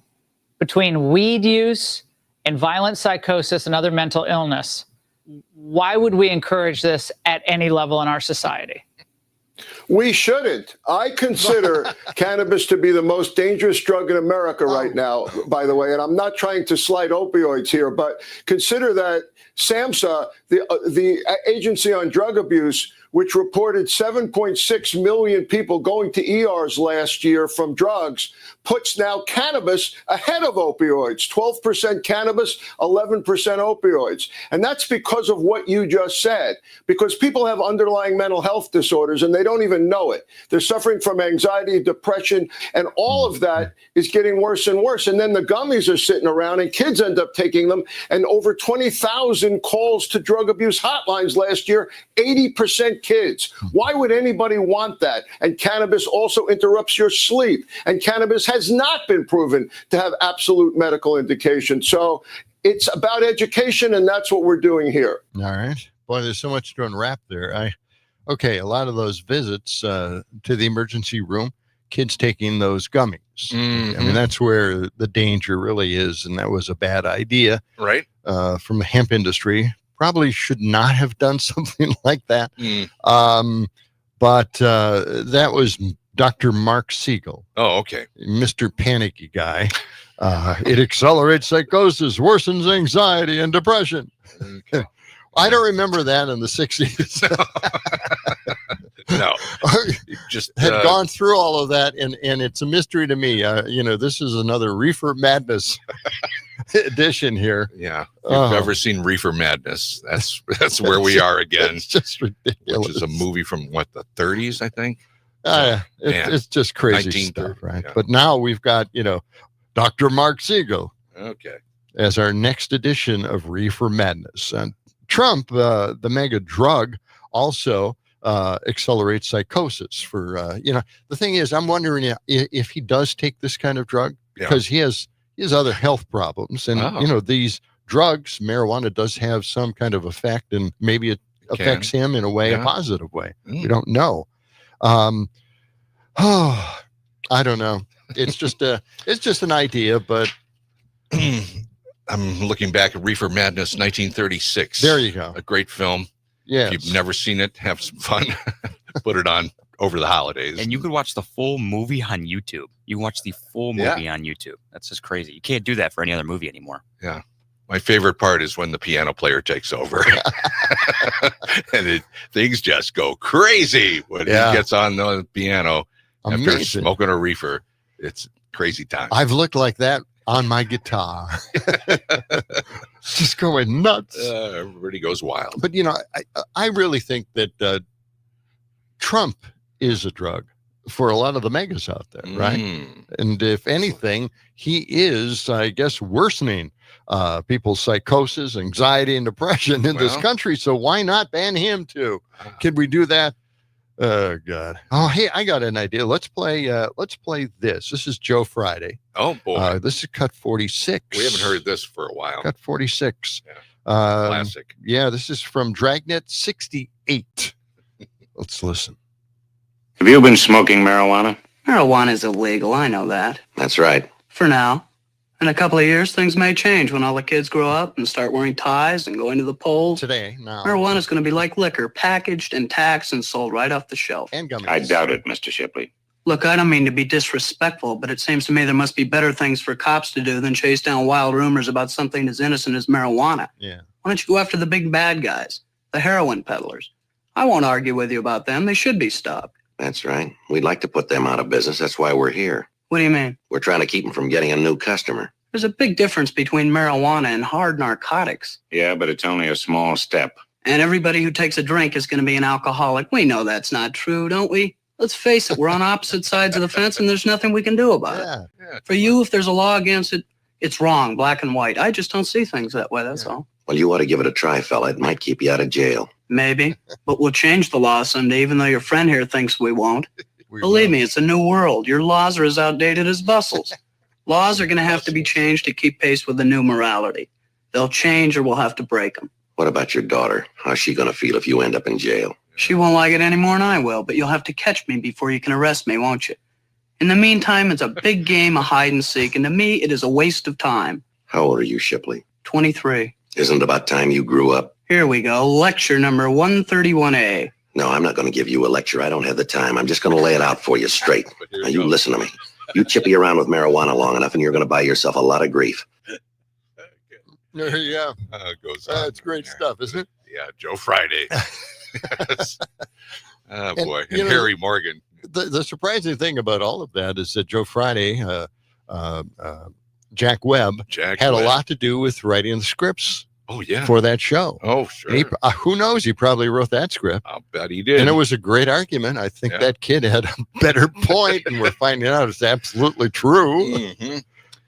between weed use and violent psychosis and other mental illness, why would we encourage this at any level in our society? We shouldn't. I consider cannabis to be the most dangerous drug in America right now, by the way, and I'm not trying to slight opioids here, but consider that SAMHSA, the Agency on Drug Abuse, which reported 7.6 million people going to ERs last year from drugs, puts now cannabis ahead of opioids, 12% cannabis, 11% opioids. And that's because of what you just said, because people have underlying mental health disorders and they don't even know it. They're suffering from anxiety, depression, and all of that is getting worse and worse. And then the gummies are sitting around and kids end up taking them. And over 20,000 calls to drug abuse hotlines last year, 80% kids. Why would anybody want that? And cannabis also interrupts your sleep. And cannabis has not been proven to have absolute medical indication. So it's about education, and that's what we're doing here. All right. Boy, there's so much to unwrap there. A lot of those visits to the emergency room, kids taking those gummies. Mm-hmm. I mean, that's where the danger really is, and that was a bad idea. Right. From the hemp industry. Probably should not have done something like that. But that was Dr. Mark Siegel. Oh, okay. Mr. Panicky guy. It accelerates psychosis, worsens anxiety and depression. Okay. I don't remember that in the 60s. No. Just had gone through all of that, and it's a mystery to me. This is another reefer madness edition here. Yeah. If you've ever seen Reefer Madness, that's where we are again. It's just ridiculous. Which is a movie from the 30s, I think. It's just crazy stuff, right? Yeah. But now we've got, Dr. Mark Siegel. Okay. As our next edition of Reefer Madness. And Trump, the mega drug, also accelerates psychosis for, the thing is, I'm wondering if he does take this kind of drug because he has other health problems. And, these drugs, marijuana does have some kind of effect, and maybe it affects him in a way, a positive way. We don't know. I don't know. It's just an idea, but I'm looking back at Reefer Madness 1936. There you go. A great film. Yeah. If you've never seen it, have some fun. Put it on over the holidays. And you could watch the full movie on YouTube. You can watch the full movie on YouTube. That's just crazy. You can't do that for any other movie anymore. Yeah. My favorite part is when the piano player takes over. And things just go crazy when he gets on the piano after smoking a reefer. It's crazy time. I've looked like that on my guitar. Just going nuts. Everybody goes wild. But, I really think that Trump is a drug for a lot of the megas out there, right? And if anything, he is, I guess, worsening people's psychosis, anxiety, and depression in this country. So why not ban him too? Could we do that? Oh God! Oh hey, I got an idea. Let's play this. This is Joe Friday. Oh boy! This is cut 46. We haven't heard this for a while. Cut 46. Yeah. Classic. Yeah, this is from Dragnet 68. Let's listen. Have you been smoking marijuana? Marijuana is illegal, I know that. That's right. For now. In a couple of years, things may change when all the kids grow up and start wearing ties and going to the polls. Today, now. Marijuana is going to be like liquor, packaged and taxed and sold right off the shelf. And gummies. I doubt it, Mr. Shipley. Look, I don't mean to be disrespectful, but it seems to me there must be better things for cops to do than chase down wild rumors about something as innocent as marijuana. Yeah. Why don't you go after the big bad guys, the heroin peddlers? I won't argue with you about them. They should be stopped. That's right. We'd like to put them out of business. That's why we're here. What do you mean? We're trying to keep them from getting a new customer. There's a big difference between marijuana and hard narcotics. Yeah, but it's only a small step. And everybody who takes a drink is going to be an alcoholic. We know that's not true, don't we? Let's face it, we're on opposite sides of the fence and there's nothing we can do about it. For you, if there's a law against it, it's wrong, black and white. I just don't see things that way, that's all. Well, you ought to give it a try, fella. It might keep you out of jail. Maybe, but we'll change the law someday, even though your friend here thinks we won't. Believe me, it's a new world. Your laws are as outdated as bustles. Laws are going to have to be changed to keep pace with the new morality. They'll change or we'll have to break them. What about your daughter? How's she going to feel if you end up in jail? She won't like it any more than I will, but you'll have to catch me before you can arrest me, won't you? In the meantime, it's a big game of hide and seek, and to me, it is a waste of time. How old are you, Shipley? 23. Isn't it about time you grew up? Here we go. Lecture number 131A. No, I'm not going to give you a lecture. I don't have the time. I'm just going to lay it out for you straight. Now, you listen to me. You chippy around with marijuana long enough, and you're going to buy yourself a lot of grief. Yeah. It's great stuff, isn't it? Yeah, Joe Friday. Oh, boy. And Harry Morgan. The surprising thing about all of that is that Joe Friday, Jack Webb, had a lot to do with writing the scripts. Oh, yeah. For that show. Oh, sure. He, who knows? He probably wrote that script. I'll bet he did. And it was a great argument. I think that kid had a better point, and we're finding out it's absolutely true. Mm-hmm.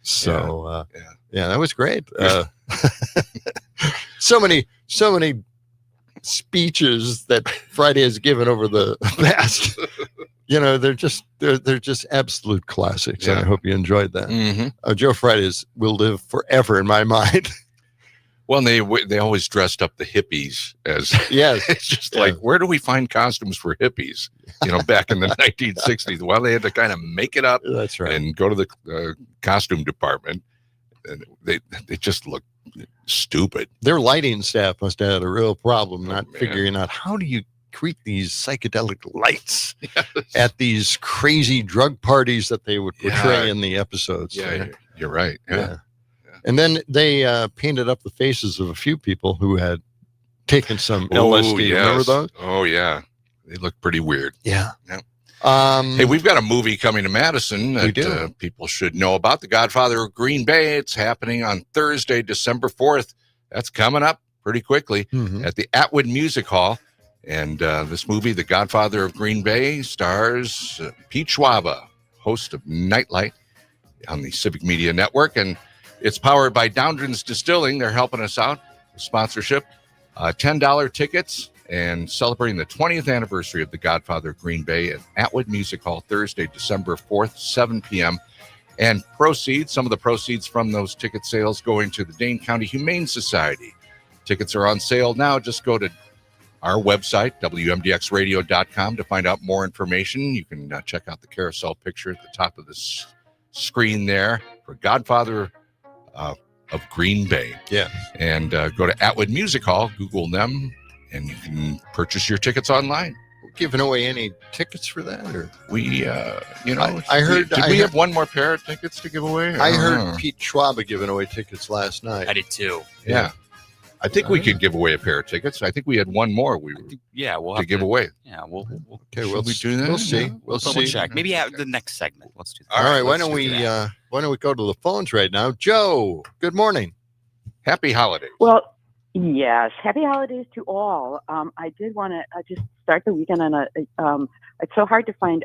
So, that was great. So many speeches that Friday has given over the past. They're just absolute classics. And I hope you enjoyed that. Mm-hmm. Joe Fridays will live forever in my mind. Well, and they always dressed up the hippies as it's just like, where do we find costumes for hippies? Back in the 1960s. Well, they had to kind of make it up. That's right. And go to the costume department, and they just look stupid. Their lighting staff must have had a real problem figuring out how do you create these psychedelic lights at these crazy drug parties that they would portray in the episodes. Yeah, you're right. Yeah. And then they painted up the faces of a few people who had taken some LSD. Yes. Remember those? Oh, yeah. They look pretty weird. Yeah. Hey, we've got a movie coming to Madison that people should know about. The Godfather of Green Bay. It's happening on Thursday, December 4th. That's coming up pretty quickly at the Atwood Music Hall. And this movie, The Godfather of Green Bay, stars Pete Schwaba, host of Nightlight on the Civic Media Network. And it's powered by Downdren's Distilling. They're helping us out with sponsorship. $10 tickets. And celebrating the 20th anniversary of The Godfather of Green Bay at Atwood Music Hall, Thursday, December 4th, 7 p.m. And some of the proceeds from those ticket sales going to the Dane County Humane Society. Tickets are on sale now. Just go to our website, WMDXradio.com, to find out more information. You can check out the carousel picture at the top of the screen there for Godfather of Green Bay. Yeah. And go to Atwood Music Hall, Google them, and you can purchase your tickets online. We're giving away any tickets for that? Or we, I heard. Did we have one more pair of tickets to give away? I heard Pete Schwaba giving away tickets last night. I did too. Yeah. I think we could give away a pair of tickets. I think we had one more. We'll have to give away. Yeah, we'll okay. We'll do that. We'll see. Yeah. We'll double see. check. Maybe at the next segment. Let's do that. All right. Why don't we go to the phones right now? Joe, good morning. Happy holidays. Well, yes. Happy holidays to all. I did want to just start the weekend on it's so hard to find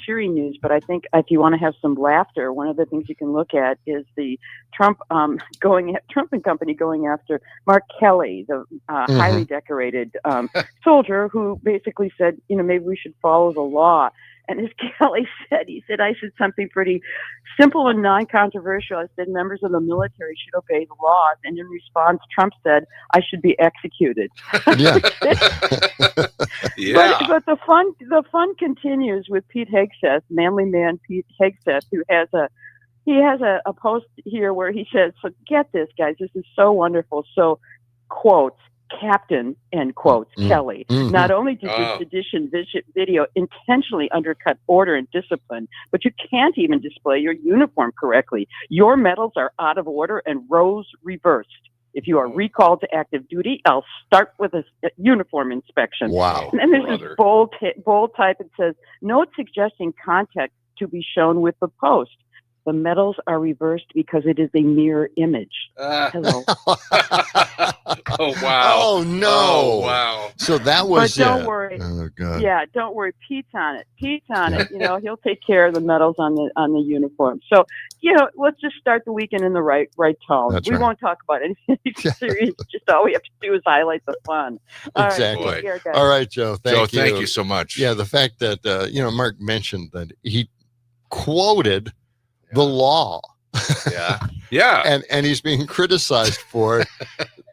cheery news, but I think if you want to have some laughter, one of the things you can look at is the Trump and company going after Mark Kelly, the highly decorated soldier who basically said, maybe we should follow the law. And as Kelly said, I said something pretty simple and non-controversial. I said members of the military should obey the laws. And in response, Trump said, I should be executed. Yeah. Yeah. But the fun continues with Pete Hegseth, manly man Pete Hegseth, who has a post here where he says, so get this, guys, this is so wonderful. So, quotes, Captain, end quotes, Kelly. Not only did your sedition video intentionally undercut order and discipline, but you can't even display your uniform correctly. Your medals are out of order and rows reversed. If you are recalled to active duty, I'll start with a uniform inspection. Wow. And then there's this bold type that says, note suggesting context to be shown with the post. The medals are reversed because it is a mirror image. Hello. Oh, wow. Oh, no. Oh, wow. So that was But don't worry. Oh, God. Yeah, don't worry. Pete's on it. He'll take care of the medals on the uniform. So, let's just start the weekend in the right tone. That's we right. won't talk about anything serious. Just all we have to do is highlight the fun. All Exactly. Right, take care, guys. All right, Joe. Thank you. Thank you so much. Yeah, the fact that Mark mentioned that he quoted the law. Yeah. And he's being criticized for it,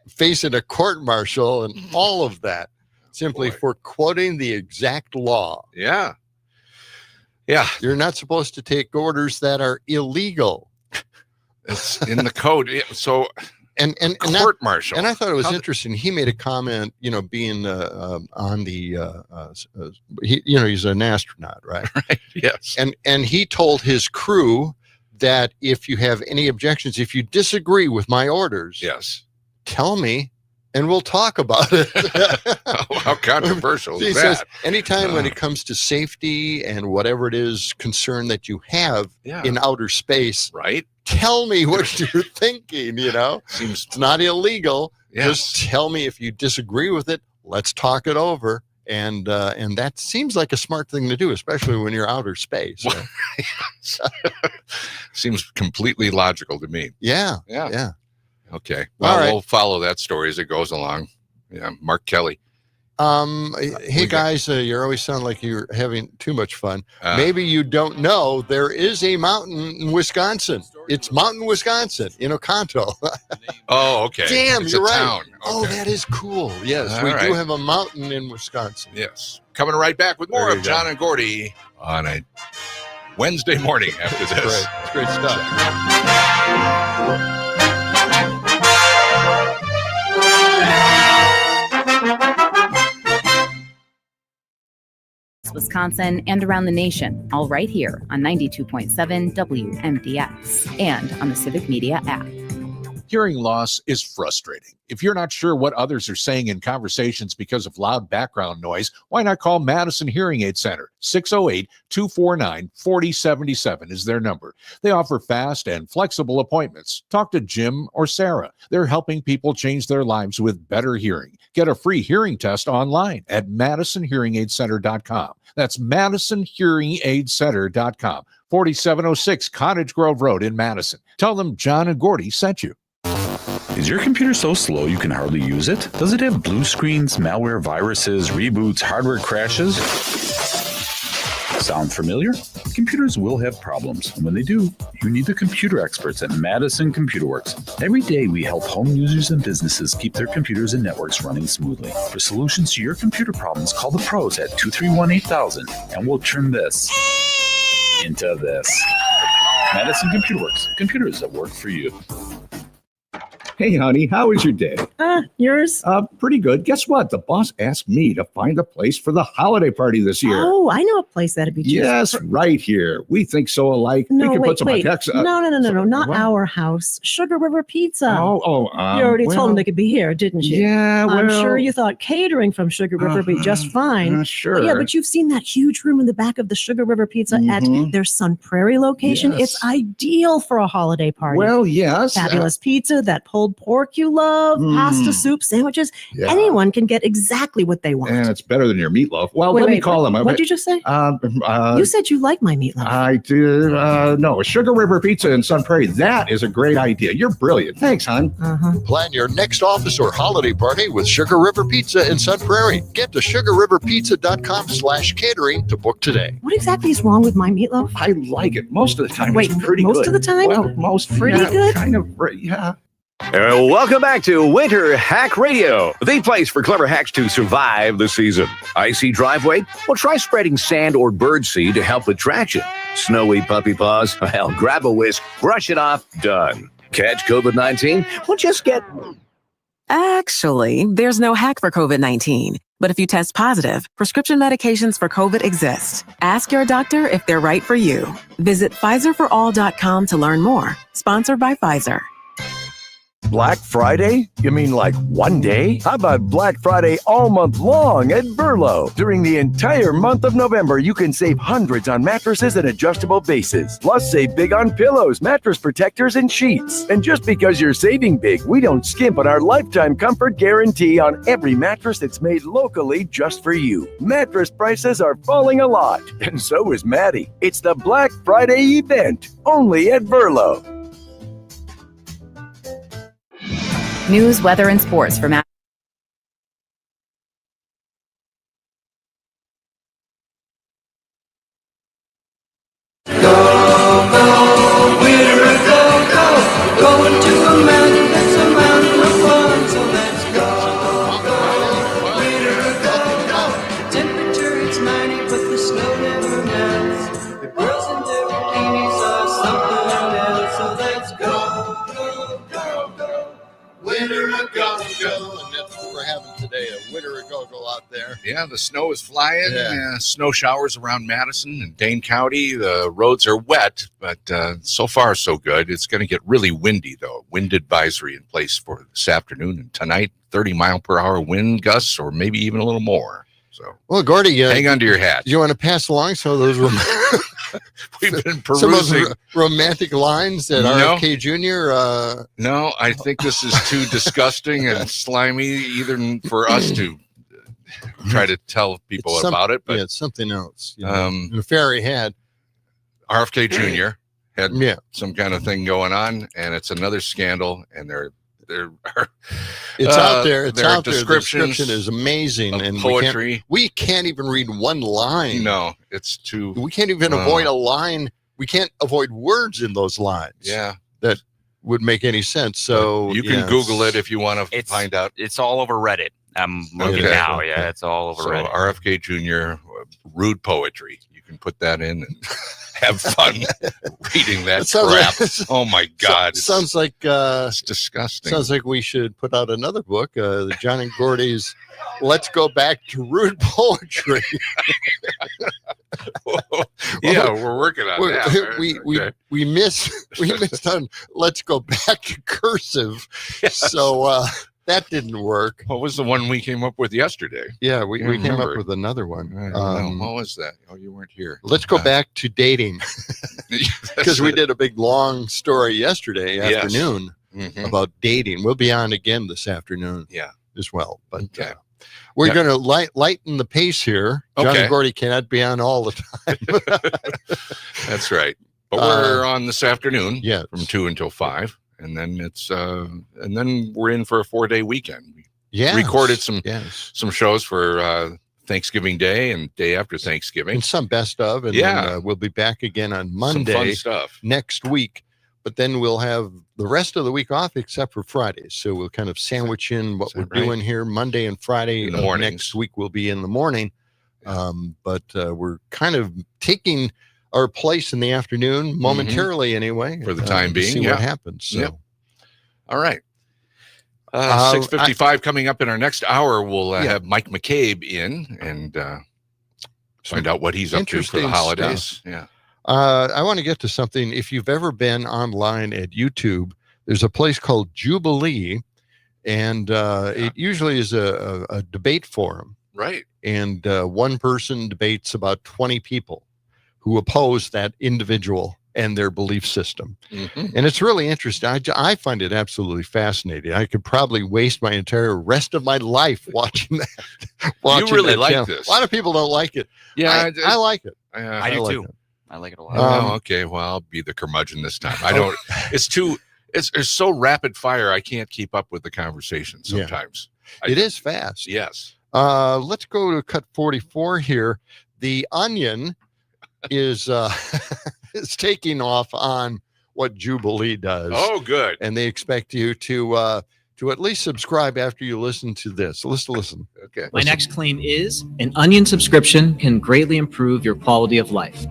facing a court-martial and all of that, simply for quoting the exact law. Yeah. Yeah. You're not supposed to take orders that are illegal. It's in the code. So and court-martial. And I thought it was interesting. He made a comment, being on the he's an astronaut, right? Right. Yes. And he told his crew that if you have any objections, if you disagree with my orders, yes, tell me and we'll talk about it. How controversial He is says, that? anytime when it comes to safety and whatever it is concern that you have in outer space, right? Tell me what you're thinking, Seems it's not illegal. Yes. Just tell me if you disagree with it. Let's talk it over. And that seems like a smart thing to do, especially when you're outer space. Seems completely logical to me. Yeah. Okay. Well, All right. we'll follow that story as it goes along. Yeah. Mark Kelly. Hey guys, you always sound like you're having too much fun. Maybe you don't know there is a mountain in Wisconsin. It's Mountain, Wisconsin, Kanto. Oh, okay. Damn, It's you're a right. town. Oh, Okay. that is cool. Yes, All we right. do have a mountain in Wisconsin. Yes. Coming right back with more There you of go. John and Gordy on a Wednesday morning after this. Great. It's great stuff. Wisconsin, and around the nation, all right here on 92.7 WMDX and on the Civic Media app. Hearing loss is frustrating. If you're not sure what others are saying in conversations because of loud background noise, why not call Madison Hearing Aid Center? 608-249-4077 is their number. They offer fast and flexible appointments. Talk to Jim or Sarah. They're helping people change their lives with better hearing. Get a free hearing test online at MadisonHearingAidCenter.com. That's MadisonHearingAidCenter.com. 4706 Cottage Grove Road in Madison. Tell them John and Gordy sent you. Is your computer so slow you can hardly use it? Does it have blue screens, malware, viruses, reboots, hardware crashes? Sound familiar? Computers will have problems, and when they do, you need the computer experts at Madison Computer Works. Every day, we help home users and businesses keep their computers and networks running smoothly. For solutions to your computer problems, call the pros at 231-8000, and we'll turn this into this. Madison Computer Works. Computers that work for you. Hey, honey, how was your day? Yours? Pretty good. Guess what? The boss asked me to find a place for the holiday party this year. Oh, I know a place that'd be just Yes, right here. We think so alike. No, we can wait, put some wait. text. No, not what? our house. Sugar River Pizza. You you already told them they could be here, didn't you? Yeah, I'm well- sure you thought catering from Sugar River would be just fine. Sure. Yeah, but you've seen that huge room in the back of the Sugar River Pizza at their Sun Prairie location. Yes. It's ideal for a holiday party. Well, yes. Fabulous pizza, that pulled pork you love, pasta, soup, sandwiches. Yeah. Anyone can get exactly what they want. And it's better than your meatloaf. Well, Wait, let me wait, call them. What'd you just say? You said you like my meatloaf. I do. No, Sugar River Pizza in Sun Prairie. That is a great idea. You're brilliant. Thanks, hon. Plan your next office or holiday party with Sugar River Pizza in Sun Prairie. Get to sugarriverpizza.com/catering to book today. What exactly is wrong with my meatloaf? I like it. Most of the time, Wait, it's pretty most good. of the time? Well, most Pretty good? Kind of, yeah. Welcome back to Winter Hack Radio, the place for clever hacks to survive the season. Icy driveway? Well, try spreading sand or birdseed to help with traction. Snowy puppy paws? Well, grab a whisk, brush it off, done. Catch COVID-19? Well, just get... Actually, there's no hack for COVID-19. But if you test positive, prescription medications for COVID exist. Ask your doctor if they're right for you. Visit PfizerForAll.com to learn more. Sponsored by Pfizer. Black Friday? You mean like one day? How about Black Friday all month long at Burlow? During the entire month of November, you can save hundreds on mattresses and adjustable bases. Plus, save big on pillows, mattress protectors, and sheets. And just because you're saving big, we don't skimp on our lifetime comfort guarantee on every mattress that's made locally just for you. Mattress prices are falling a lot, and so is Maddie. It's the Black Friday event, only at Burlow. News, weather, and sports from Going to a mountain, that's a mountain of fun, so let's go. The temperature is 90, but the snow never melts. The girls in their bikinis are something else, so let's go. Winter a go-go, and that's what we're having today, a winter a go-go out there. Yeah, the snow is flying. Yeah. Snow showers around Madison and Dane County. The roads are wet, but so far so good. It's going to get really windy, though. Wind advisory in place for this afternoon and tonight. 30-mile-per-hour wind gusts, or maybe even a little more. So, Well, Gordy, hang on to your hat. You want to pass along some of those We've been some of those perusing. romantic lines that No. RFK Jr. No, I think this is too disgusting and slimy, even for us to try to tell people about it. But it's something else. You know. The ferry had RFK Jr. had some kind of thing going on, and it's another scandal. And it's out there. It's their out there. The descriptions description is amazing, and poetry. we can't even read one line. No, it's too. We can't even avoid a line. We can't avoid words in those lines. Yeah, that would make any sense. So you can Google it if you want to find out. It's all over Reddit. I'm looking now. Yeah, it's all over Reddit. RFK Jr. Rude poetry. You can put that in and have fun reading that crap. Oh my God! Sounds like it's disgusting. Sounds like we should put out another book, the John and Gordy's "Let's Go Back to Rude Poetry." Yeah, we're working on that. We miss we missed on let's go back to cursive. Yes. So that didn't work. What was the one we came up with yesterday? Yeah, we came remember. up with another one. I don't know. What was that? Oh, you weren't here. Let's go back to dating because we did a big long story yesterday afternoon about dating. We'll be on again this afternoon. Yeah, as well. But we're going to lighten the pace here. John and Gordy cannot be on all the time. That's right. But we're on this afternoon. Yeah, from 2 until 5, and then it's and then we're in for a 4-day weekend. Yeah, recorded some shows for Thanksgiving Day and day after Thanksgiving, and some best of. And then, we'll be back again on Monday. Some fun stuff next week. But then we'll have the rest of the week off except for Fridays. So we'll kind of sandwich in what we're doing here Monday and Friday. Next week will be in the morning. But we're kind of taking our place in the afternoon momentarily anyway. For the time being. See what happens. So. All right. 6:55 coming up in our next hour. We'll have Mike McCabe in and find out what he's up to for the holidays. Stuff. Yeah. I want to get to something. If you've ever been online at YouTube, there's a place called Jubilee, and it usually is a debate forum. Right. And one person debates about 20 people who oppose that individual and their belief system. And it's really interesting. I find it absolutely fascinating. I could probably waste my entire rest of my life watching that. You really like this. A lot of people don't like it. Yeah, I like it. I do too. It. I like it a lot. Okay, well, I'll be the curmudgeon this time. I don't. It's so rapid fire. I can't keep up with the conversation sometimes. It is fast. Yes. Let's go to cut 44 here. The Onion is taking off on what Jubilee does. Oh, good. And they expect you to at least subscribe after you listen to this. Listen. Okay. My next claim is an Onion subscription can greatly improve your quality of life.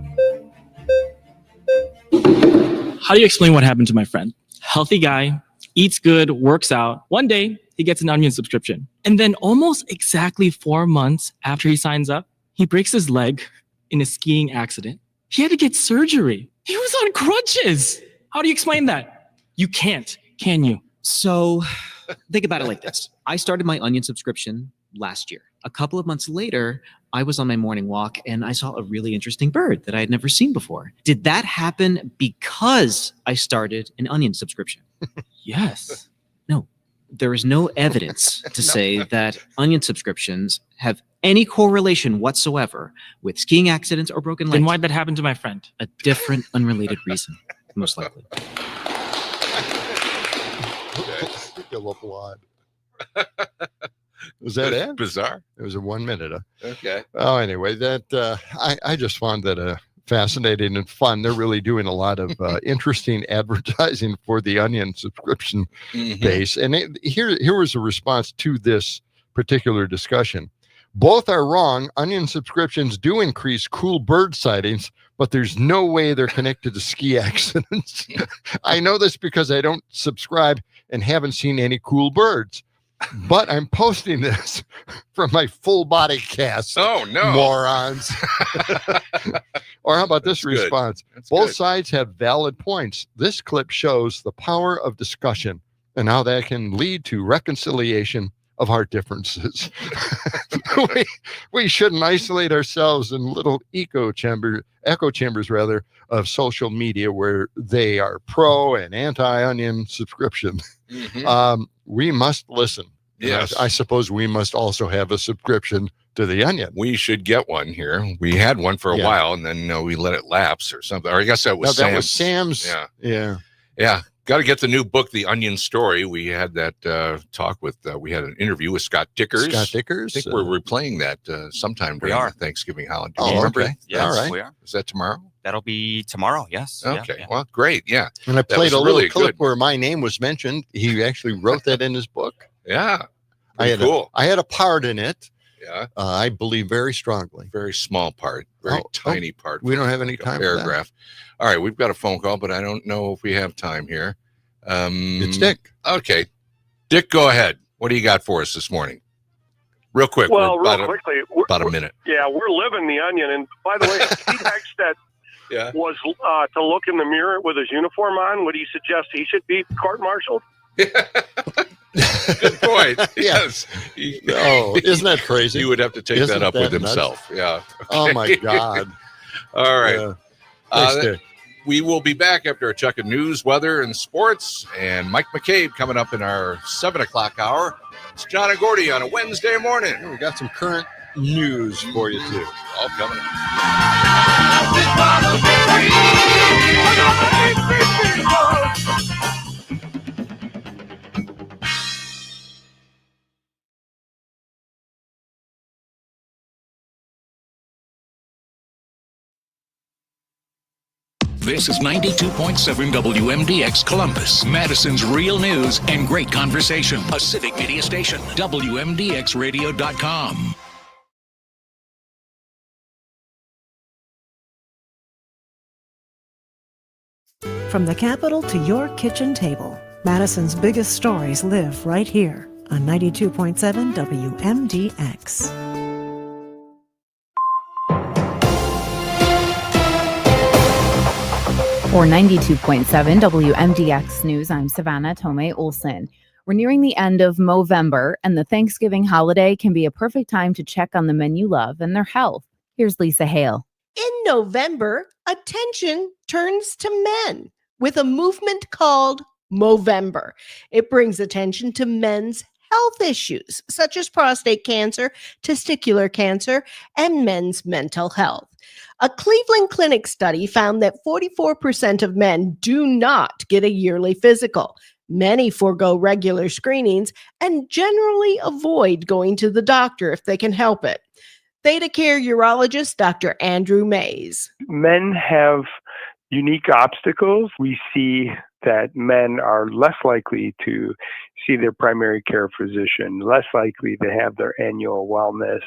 How do you explain what happened to my friend? Healthy guy, eats good, works out. One day, he gets an Onion subscription. And then almost exactly 4 months after he signs up, he breaks his leg in a skiing accident. He had to get surgery. He was on crutches. How do you explain that? You can't, can you? So think about it like this. I started my Onion subscription last year. A couple of months later, I was on my morning walk and I saw a really interesting bird that I had never seen before. Did that happen because I started an Onion subscription? Yes. No, there is no evidence to say that Onion subscriptions have any correlation whatsoever with skiing accidents or broken legs. Then why'd that happen to my friend? A different, unrelated reason, most likely. Was that it? Bizarre. It was a 1 minute. Okay. Oh, anyway, that I just found that fascinating and fun. They're really doing a lot of interesting advertising for the Onion subscription base. And here was a response to this particular discussion. Both are wrong. Onion subscriptions do increase cool bird sightings, but there's no way they're connected to ski accidents. I know this because I don't subscribe and haven't seen any cool birds. But I'm posting this from my full body cast. Oh, no. Morons. Or how about this response? Both sides have valid points. This clip shows the power of discussion and how that can lead to reconciliation of our differences. we shouldn't isolate ourselves in little echo chambers of social media where they are pro and anti-Onion subscription. We must listen. Yes. I suppose we must also have a subscription to the Onion. We should get one here. We had one for a while, and then we let it lapse or something. Or I guess that was Sam's. That was Sam's. Yeah. Got to get the new book, The Onion Story. We had that talk with, we had an interview with Scott Dickers. Scott Dickers. I think we're replaying that sometime during the Thanksgiving holiday. Oh, remember? okay. Yes, all right. we are. Is that tomorrow? That'll be tomorrow. Yes. Okay. Yeah. Well, great. Yeah. And I That played was a little really clip good. where my name was mentioned. He actually wrote that in his book. Yeah. I had a part in it. Yeah. I believe very strongly. Very small part. Very tiny part. We don't have any like a time for that. paragraph. All right. We've got a phone call, but I don't know if we have time here. It's Dick. Okay. Dick, go ahead. What do you got for us this morning? Real quick. Well, We're real quickly. about a minute. Yeah, we're living the Onion. And by the way, Pete Hagstead, was to look in the mirror with his uniform on, would he suggest he should be court-martialed? Good point. Yes. Oh, isn't that crazy? He would have to take Isn't that up that with nuts? himself. Yeah. Oh, my God. All right. Yeah. Thanks, Dick. We will be back after a check of news, weather, and sports. And Mike McCabe coming up in our 7 o'clock hour. It's John and Gordy on a Wednesday morning. We got some current news for you, too. All coming up. This is 92.7 WMDX Columbus, Madison's real news and great conversation. A civic media station, WMDXradio.com. From the Capitol to your kitchen table, Madison's biggest stories live right here on 92.7 WMDX. For 92.7 WMDX News, I'm Savannah Tomei Olson. We're nearing the end of Movember, and the Thanksgiving holiday can be a perfect time to check on the men you love and their health. Here's Lisa Hale. In November, attention turns to men with a movement called Movember. It brings attention to men's health issues, such as prostate cancer, testicular cancer, and men's mental health. A Cleveland Clinic study found that 44% of men do not get a yearly physical. Many forego regular screenings and generally avoid going to the doctor if they can help it. Theta Care urologist Dr. Andrew Mays. Men have unique obstacles. We see that men are less likely to see their primary care physician, less likely to have their annual wellness,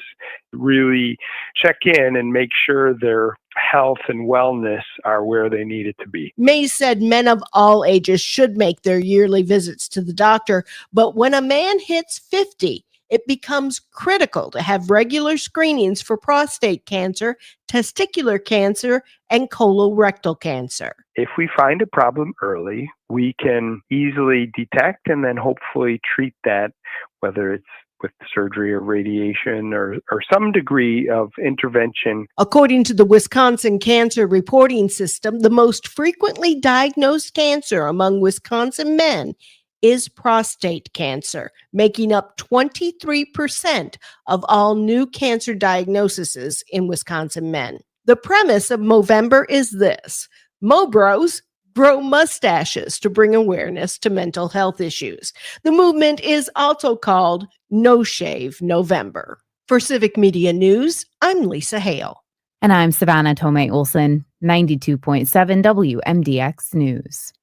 really check in and make sure their health and wellness are where they need it to be. Mays said men of all ages should make their yearly visits to the doctor, but when a man hits 50, it becomes critical to have regular screenings for prostate cancer, testicular cancer, and colorectal cancer. If we find a problem early, we can easily detect and then hopefully treat that, whether it's with surgery or radiation or some degree of intervention. According to the Wisconsin Cancer Reporting System, the most frequently diagnosed cancer among Wisconsin men is prostate cancer, making up 23% of all new cancer diagnoses in Wisconsin men. The premise of Movember is this: Mobros grow mustaches to bring awareness to mental health issues. The movement is also called No Shave November. For Civic Media News, I'm Lisa Hale. And I'm Savannah Tomei Olson, 92.7 WMDX News.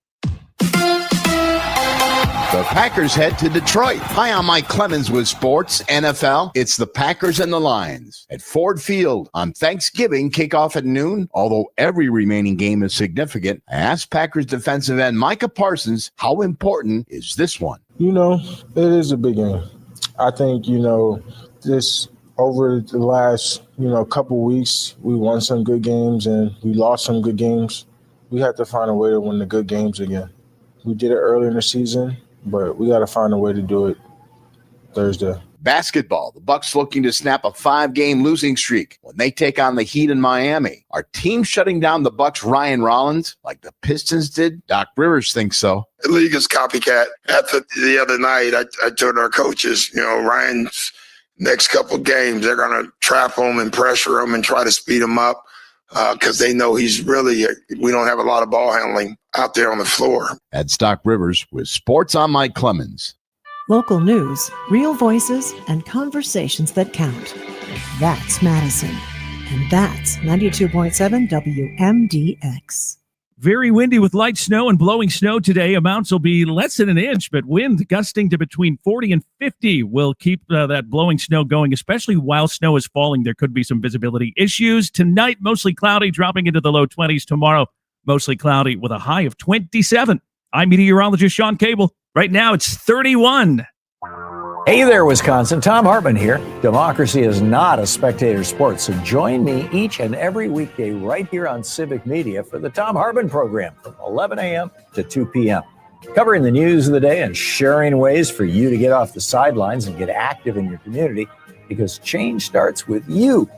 The Packers head to Detroit. Hi, I'm Mike Clemens with Sports NFL. It's the Packers and the Lions at Ford Field on Thanksgiving, kickoff at noon. Although every remaining game is significant, I asked Packers defensive end Micah Parsons, how important is this one? It is a big game. I think, this over the last, couple weeks, we won some good games and we lost some good games. We have to find a way to win the good games again. We did it early in the season, but we got to find a way to do it Thursday. Basketball, the Bucks looking to snap a 5-game losing streak when they take on the Heat in Miami. Are teams shutting down the Bucks' Ryan Rollins like the Pistons did? Doc Rivers thinks so. The league is copycat. After the other night, I told our coaches, Ryan's next couple games, they're going to trap him and pressure him and try to speed him up because they know we don't have a lot of ball handling out there on the floor. That's Doc Rivers with Sports. I'm Mike Clemens. Local news, real voices, and conversations that count. That's Madison. And that's 92.7 WMDX. Very windy with light snow and blowing snow today. Amounts will be less than an inch, but wind gusting to between 40 and 50 will keep that blowing snow going, especially while snow is falling. There could be some visibility issues. Tonight, mostly cloudy, dropping into the low 20s. Tomorrow, mostly cloudy with a high of 27. I'm meteorologist Sean Cable. Right now, it's 31. Hey there, Wisconsin. Tom Hartman here. Democracy is not a spectator sport, so join me each and every weekday right here on Civic Media for the Tom Hartman program from 11 a.m. to 2 p.m. Covering the news of the day and sharing ways for you to get off the sidelines and get active in your community, because change starts with you.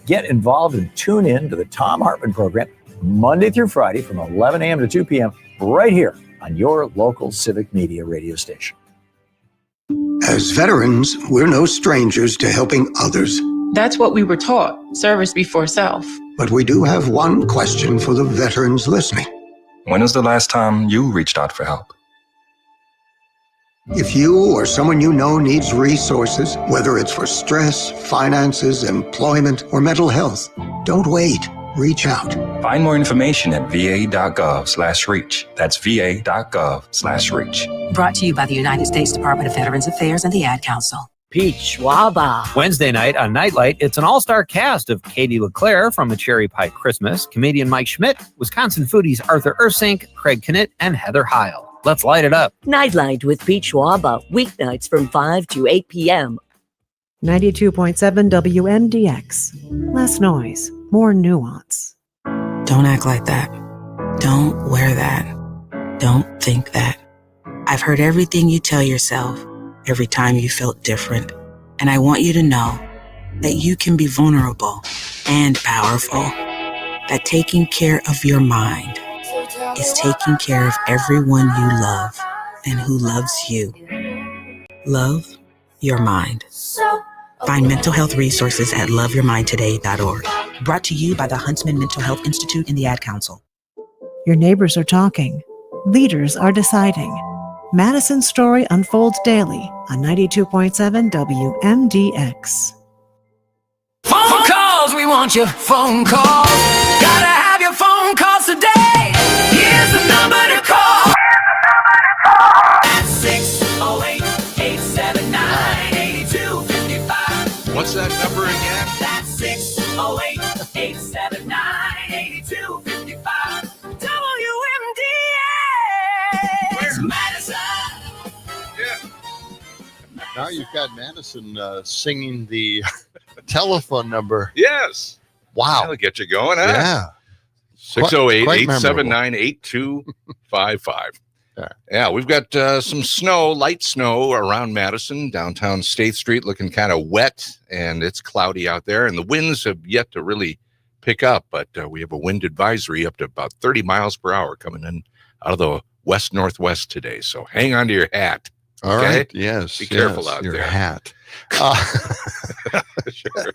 Get involved and tune in to the Tom Hartman program Monday through Friday from 11 a.m. to 2 p.m. right here on your local Civic Media radio station. As veterans, we're no strangers to helping others. That's what we were taught, service before self. But we do have one question for the veterans listening. When was the last time you reached out for help? If you or someone you know needs resources, whether it's for stress, finances, employment, or mental health, don't wait. Reach out. Find more information at va.gov/reach. That's va.gov/reach. Brought to you by the United States Department of Veterans Affairs and the Ad Council. Peach Waba. Wednesday night on Nightlight, it's an all-star cast of Katie LeClaire from A Cherry Pie Christmas, comedian Mike Schmidt, Wisconsin foodies Arthur Ursink, Craig Knitt, and Heather Heil. Let's light it up. Nightlight with Peach Waba, weeknights from 5 to 8 p.m. 92.7 WMDX. Less noise, more nuance. Don't act like that. Don't wear that. Don't think that. I've heard everything you tell yourself every time you felt different. And I want you to know that you can be vulnerable and powerful. That taking care of your mind is taking care of everyone you love and who loves you. Love your mind. Find mental health resources at loveyourmindtoday.org. Brought to you by the Huntsman Mental Health Institute and the Ad Council. Your neighbors are talking. Leaders are deciding. Madison's story unfolds daily on 92.7 WMDX. Phone calls, we want your phone calls. Gotta have your phone calls today. Here's the number to call. That's 608-879-8255. What's that number again? That's 608-879-8255. WMDX. Madison. Now you've got Madison singing the telephone number. Yes. Wow. That'll get you going, huh? Yeah. 608-879-8255. Yeah, we've got some snow, light snow around Madison, downtown State Street, looking kind of wet, and it's cloudy out there, and the winds have yet to really pick up, but we have a wind advisory up to about 30 miles per hour coming in out of the west-northwest today, so hang on to your hat. All okay? right. Yes. Be careful out your there. Hat. Sure.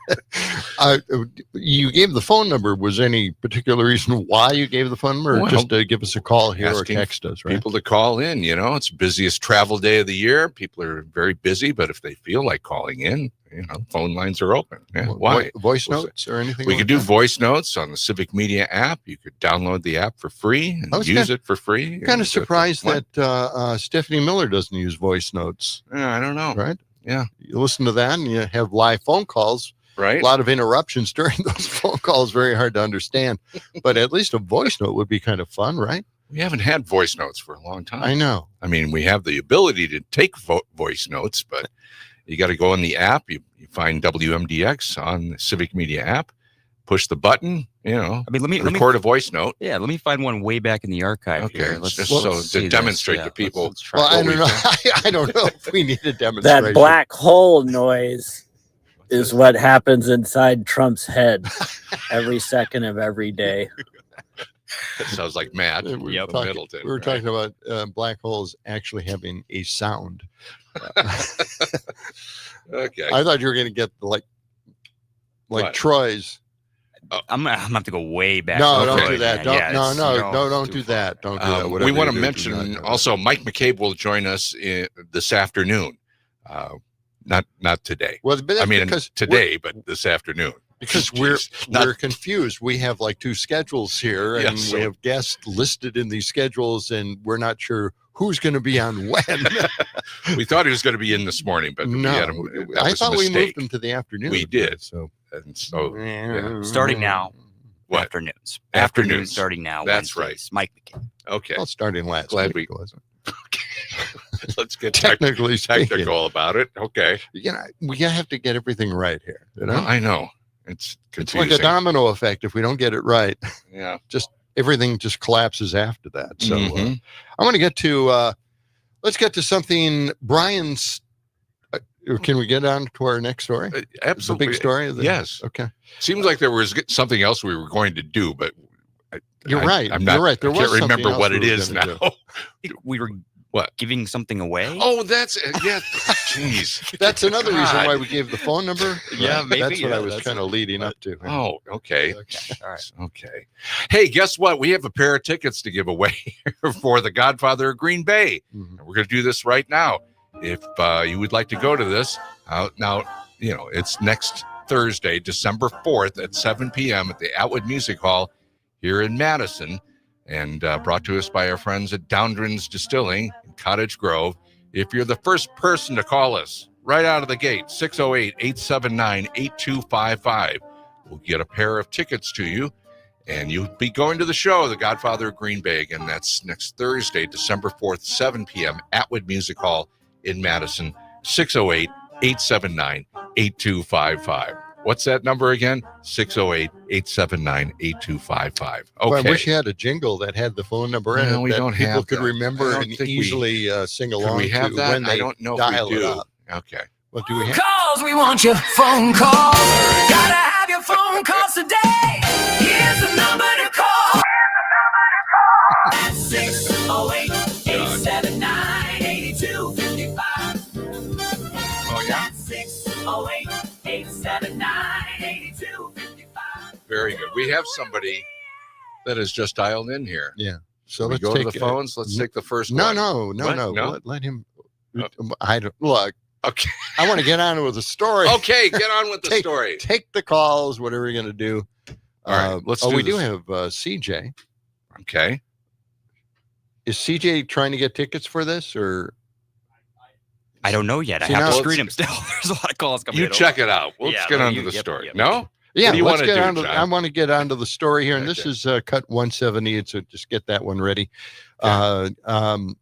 You gave the phone number. Was there any particular reason why you gave the phone number, or Well, just to give us a call here or asking text us, right? people to call in? You know, it's busiest travel day of the year. People are very busy, but if they feel like calling in, you know, phone lines are open. Yeah, why? Voice notes or anything? We like could do that? voice notes on the Civic Media app. You could download the app for free and use it for free. I'm kind of surprised that Stephanie Miller doesn't use voice notes. I don't know. Right? Yeah. You listen to that and you have live phone calls. Right. A lot of interruptions during those phone calls. Very hard to understand. But at least a voice note would be kind of fun, right? We haven't had voice notes for a long time. I know. I mean, we have the ability to take voice notes, but you got to go in the app. You find WMDX on the Civic Media app, push the button, you know, I mean, let me record a voice note. Yeah, let me find one way back in the archive. Okay, here. just let's so see to demonstrate this. to people. Let's try Well, I what don't we've know. done. I don't know if we need a demonstration. That black hole noise is what happens inside Trump's head every second of every day. That sounds like Matt. We were talking, Middleton. we were talking about black holes actually having a sound. Okay. I thought you were going to get the, like What? Troy's. I'm gonna have to go way back. No, over don't do it, that. man. Don't, Yeah, don't do that. Don't do that. We Whatever want to you do, mention do not do also Mike McCabe will join us this afternoon. Not today. Well, but that's I mean because today, but this afternoon. Because we're confused. We have like two schedules here, and Yes, we so- have guests listed in these schedules, and we're not sure who's going to be on when. We thought he was going to be in this morning, but No, I thought we moved him to the afternoon. We did. So, yeah. Starting now. What? Afternoons. Afternoons. Starting now. That's Wednesdays. right. Mike McCabe. Okay. Well, starting last Glad week. we. Let's get technically technical about it. Okay. We have to get everything right here. I know. It's confusing. It's like a domino effect. If we don't get it right, yeah, just everything just collapses after that. So I want to get to let's get to something. Brian's. Can we get on to our next story? Absolutely. The big story. Yes. Okay. Seems like there was something else we were going to do, but you're right. I'm not, you're right. There I can't was remember what it is now. We were giving something away. Oh, that's Jeez, that's another reason why we gave the phone number. Yeah, maybe. That's what I was kind of leading up to. Oh, okay. All right. Okay. Hey, guess what? We have a pair of tickets to give away for The Godfather of Green Bay. And we're going to do this right now. If you would like to go to this, now, it's next Thursday, December 4th at 7 p.m. at the Atwood Music Hall here in Madison, and brought to us by our friends at Downdren's Distilling in Cottage Grove. If you're the first person to call us right out of the gate, 608-879-8255, we'll get a pair of tickets to you, and you'll be going to the show, The Godfather of Green Bay. Again, that's next Thursday, December 4th, 7 p.m., Atwood Music Hall in Madison, 608-879-8255. What's that number again? 608-879-8255. Okay. Well, I wish you had a jingle that had the phone number in it we that don't people have could that. remember and easily sing along we have to that? when they I don't know dial if we it do. up. Okay. What do we have? Calls, we want your phone calls. Gotta have your phone calls today. Here's the number to call. 608-879-8255. Oh, yeah? 608-879-8255. Very good. We have somebody that has just dialed in here. Yeah. So we let's go take to the phones. Let's take the first No. one. Let him. I don't look. Okay. I want to get on with the story. Okay, get on with the story. Take the calls. Whatever you're going to do. All right. Let's. We do have CJ. Okay. Is CJ trying to get tickets for this, or? I don't know yet. I have to screen him still. There's a lot of calls coming in. You check it out. Let's get on to the story. No? Yeah, what do you let's want get to on do, to. John? I want to get onto the story here, and this is cut 178. So just get that one ready.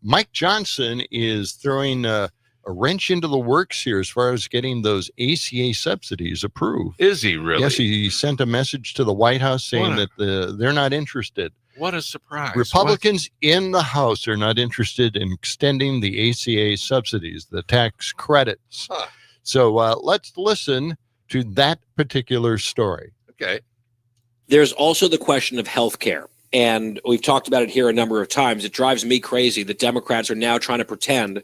Mike Johnson is throwing a wrench into the works here as far as getting those ACA subsidies approved. Is he really? Yes, he sent a message to the White House saying that they're not interested. What a surprise. Republicans in the House are not interested in extending the ACA subsidies, the tax credits. Huh. So let's listen to that particular story. Okay. There's also the question of health care. And we've talked about it here a number of times. It drives me crazy that Democrats are now trying to pretend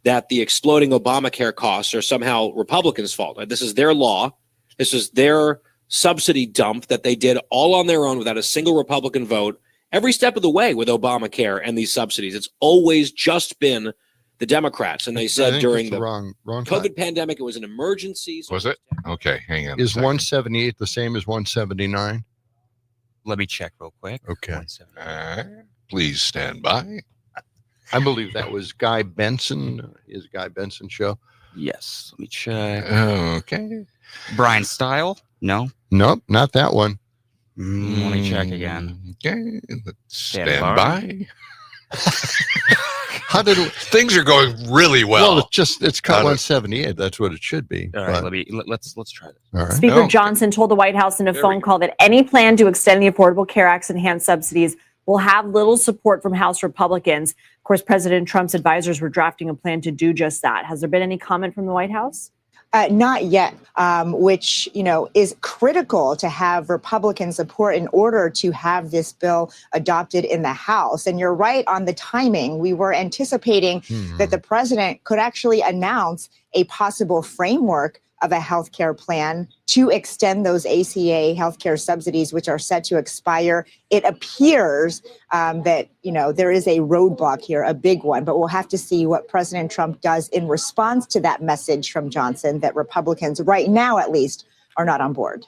that the exploding Obamacare costs are somehow Republicans' fault. This is their law. This is their subsidy dump that they did all on their own without a single Republican vote. Every step of the way with Obamacare and these subsidies, it's always just been the Democrats. And they said during the wrong COVID pandemic, it was an emergency. So was it? Okay, hang on. Is 178 the same as 179? Let me check real quick. Okay. Please stand by. I believe that was Guy Benson, his Guy Benson show. Yes. Let me check. Okay. Brian Style? No. Nope, not that one. Let me check again. Okay. Let's stand by. How did things are going really well? Well, it's cut 178. That's what it should be. All right, let's try this. All right. Speaker Johnson told the White House in a phone call that any plan to extend the Affordable Care Act's enhanced subsidies will have little support from House Republicans. Of course, President Trump's advisors were drafting a plan to do just that. Has there been any comment from the White House? Not yet, which, is critical to have Republican support in order to have this bill adopted in the House. And you're right on the timing. We were anticipating that the president could actually announce a possible framework of a healthcare plan to extend those ACA healthcare subsidies, which are set to expire. It appears that, there is a roadblock here, a big one, but we'll have to see what President Trump does in response to that message from Johnson that Republicans, right now at least, are not on board.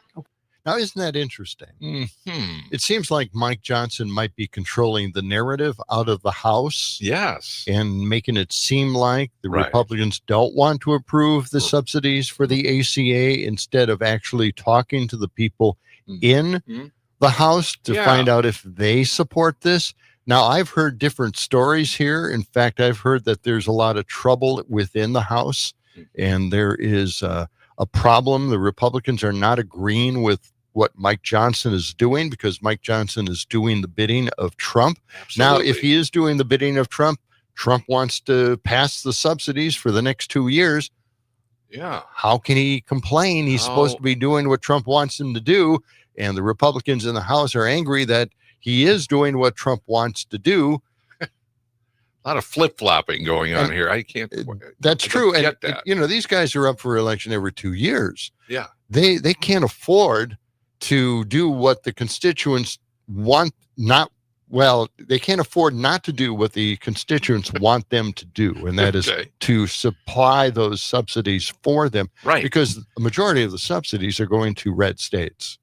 Now, isn't that interesting? It seems like Mike Johnson might be controlling the narrative out of the House. Yes. And making it seem like the Republicans don't want to approve the subsidies for the ACA instead of actually talking to the people in the House to find out if they support this. Now, I've heard different stories here. In fact, I've heard that there's a lot of trouble within the House, and there is a problem. The Republicans are not agreeing with what Mike Johnson is doing because Mike Johnson is doing the bidding of Trump. Absolutely. Now, if he is doing the bidding of Trump, Trump wants to pass the subsidies for the next 2 years. Yeah. How can he complain? He's supposed to be doing what Trump wants him to do. And the Republicans in the House are angry that he is doing what Trump wants to do. A lot of flip-flopping going on here. I can't. That's I true. don't And, get that. you know, these guys are up for election every 2 years. Yeah. They can't afford to do what the constituents want, they can't afford not to do what the constituents want them to do, and that is to supply those subsidies for them. Right. Because the majority of the subsidies are going to red states.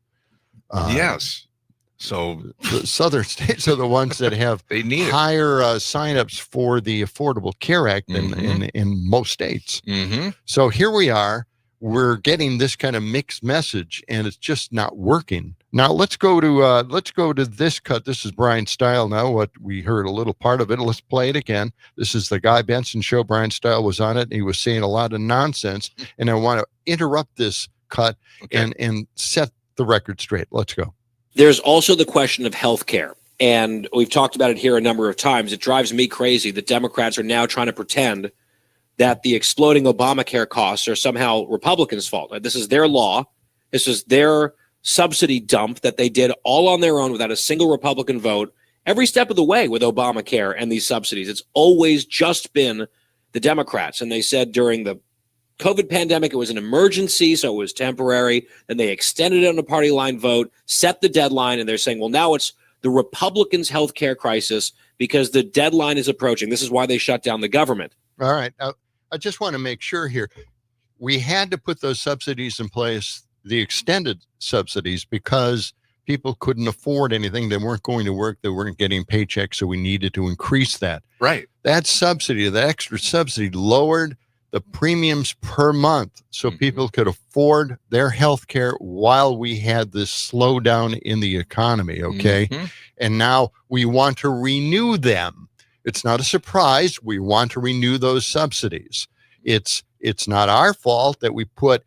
Yes. So the southern states are the ones that have they need higher signups for the Affordable Care Act than in most states. Mm-hmm. So here we are. We're getting this kind of mixed message, and it's just not working. Now let's go to this cut. This is Brian Style. Now, what we heard a little part of it. Let's play it again. This is the Guy Benson show. Brian Style was on it, and he was saying a lot of nonsense. And I want to interrupt this cut and set the record straight. Let's go. There's also the question of health care. And we've talked about it here a number of times. It drives me crazy that Democrats are now trying to pretend that the exploding Obamacare costs are somehow Republicans' fault. This is their law. This is their subsidy dump that they did all on their own without a single Republican vote every step of the way with Obamacare and these subsidies. It's always just been the Democrats. And they said during the COVID pandemic, it was an emergency, so it was temporary. Then they extended it on a party line vote, set the deadline, and they're saying, well, now it's the Republicans' health care crisis because the deadline is approaching. This is why they shut down the government. All right. I just want to make sure here. We had to put those subsidies in place, the extended subsidies, because people couldn't afford anything. They weren't going to work. They weren't getting paychecks, so we needed to increase that. Right. That subsidy, that extra subsidy, lowered the premiums per month so people could afford their health care while we had this slowdown in the economy, okay? And now we want to renew them. It's not a surprise. We want to renew those subsidies. It's not our fault that we put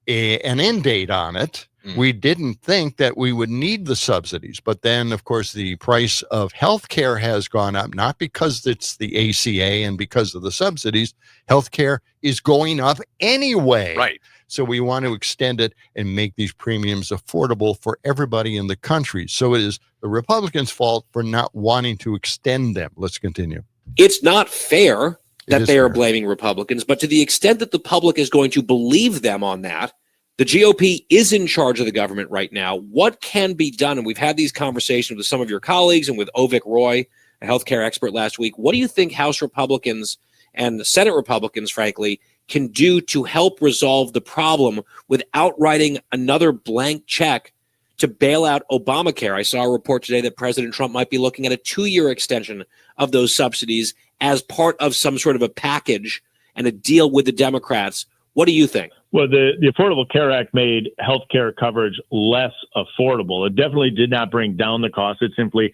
an end date on it. We didn't think that we would need the subsidies. But then, of course, the price of health care has gone up, not because it's the ACA and because of the subsidies. Health care is going up anyway. Right. So we want to extend it and make these premiums affordable for everybody in the country. So it is the Republicans' fault for not wanting to extend them. Let's continue. It's not fair that they are blaming Republicans, but to the extent that the public is going to believe them on that, the GOP is in charge of the government right now. What can be done? And we've had these conversations with some of your colleagues and with Ovik Roy, a healthcare expert, last week. What do you think House Republicans and Senate Republicans, frankly, can do to help resolve the problem without writing another blank check to bail out Obamacare? I saw a report today that President Trump might be looking at a 2-year extension of those subsidies as part of some sort of a package and a deal with the Democrats. What do you think? Well, the Affordable Care Act made health care coverage less affordable. It definitely did not bring down the cost. It simply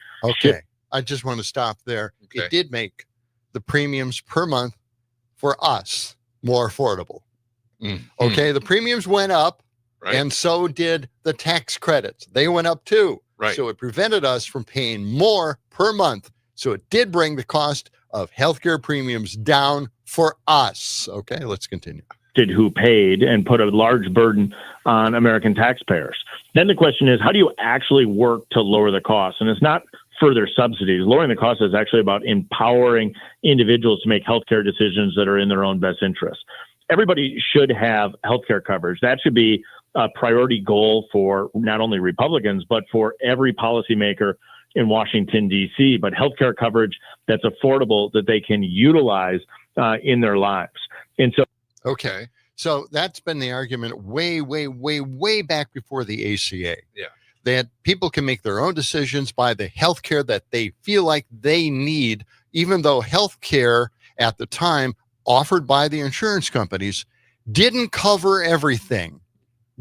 I just want to stop there. It did make the premiums per month for us more affordable. Okay, the premiums went up, and so did the tax credits. They went up too. Right. So it prevented us from paying more per month. So it did bring the cost of healthcare premiums down for us. Okay, let's continue. Who paid and put a large burden on American taxpayers. Then the question is, how do you actually work to lower the cost? And it's not further subsidies. Lowering the cost is actually about empowering individuals to make healthcare decisions that are in their own best interest. Everybody should have healthcare coverage. That should be a priority goal for not only Republicans, but for every policymaker in Washington, D.C., but healthcare coverage that's affordable that they can utilize in their lives. And so Okay. So that's been the argument way back before the ACA. Yeah. That people can make their own decisions by the health care that they feel like they need, even though health care at the time offered by the insurance companies didn't cover everything.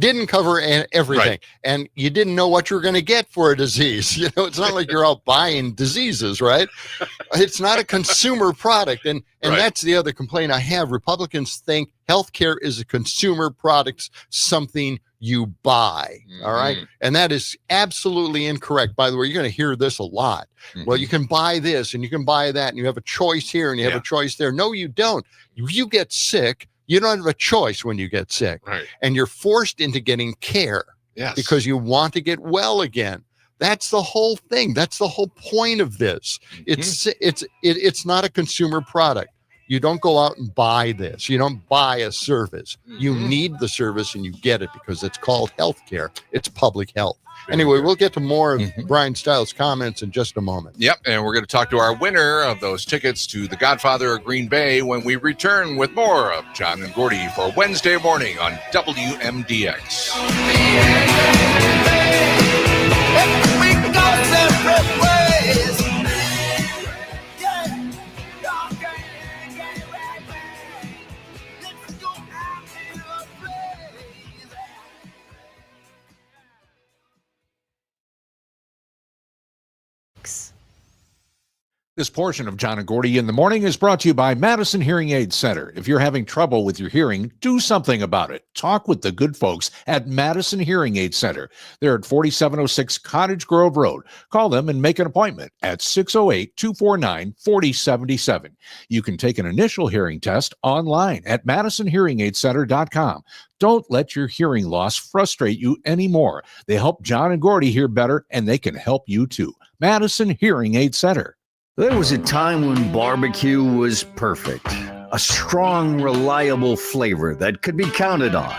didn't cover everything. Right. And you didn't know what you were going to get for a disease. You know, it's not like you're out buying diseases, right? It's not a consumer product. And Right. that's the other complaint I have. Republicans think healthcare is a consumer product, something you buy. All right. And that is absolutely incorrect. By the way, you're going to hear this a lot. Well, you can buy this and you can buy that, and you have a choice here and you have a choice there. No, you don't. You get sick. You don't have a choice when you get sick. Right. And you're forced into getting care because you want to get well again. That's the whole thing. That's the whole point of this. It's not a consumer product. You don't go out and buy this. You don't buy a service. You need the service and you get it because it's called healthcare. It's public health. Anyway, we'll get to more of Brian Stiles' comments in just a moment. Yep, and we're going to talk to our winner of those tickets to The Godfather of Green Bay when we return with more of John and Gordy for Wednesday morning on WMDX. This portion of John and Gordy in the Morning is brought to you by Madison Hearing Aid Center. If you're having trouble with your hearing, do something about it. Talk with the good folks at Madison Hearing Aid Center. They're at 4706 Cottage Grove Road. Call them and make an appointment at 608-249-4077. You can take an initial hearing test online at MadisonHearingAidCenter.com. Don't let your hearing loss frustrate you anymore. They help John and Gordy hear better, and they can help you too. Madison Hearing Aid Center. There was a time when barbecue was perfect. A strong, reliable flavor that could be counted on.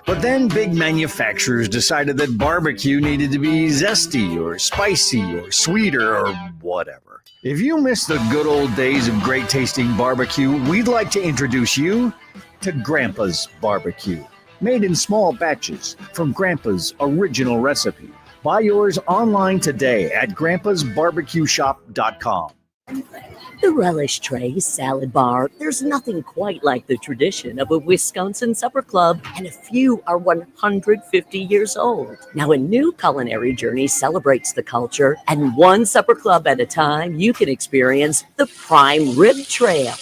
But then big manufacturers decided that barbecue needed to be zesty or spicy or sweeter or whatever. If you miss the good old days of great tasting barbecue, we'd like to introduce you to Grandpa's Barbecue. Made in small batches from Grandpa's original recipe. Buy yours online today at grandpasbarbecueshop.com. The relish tray, salad bar, there's nothing quite like the tradition of a Wisconsin supper club, and a few are 150 years old. Now, a new culinary journey celebrates the culture, and one supper club at a time, you can experience the Prime Rib Trail.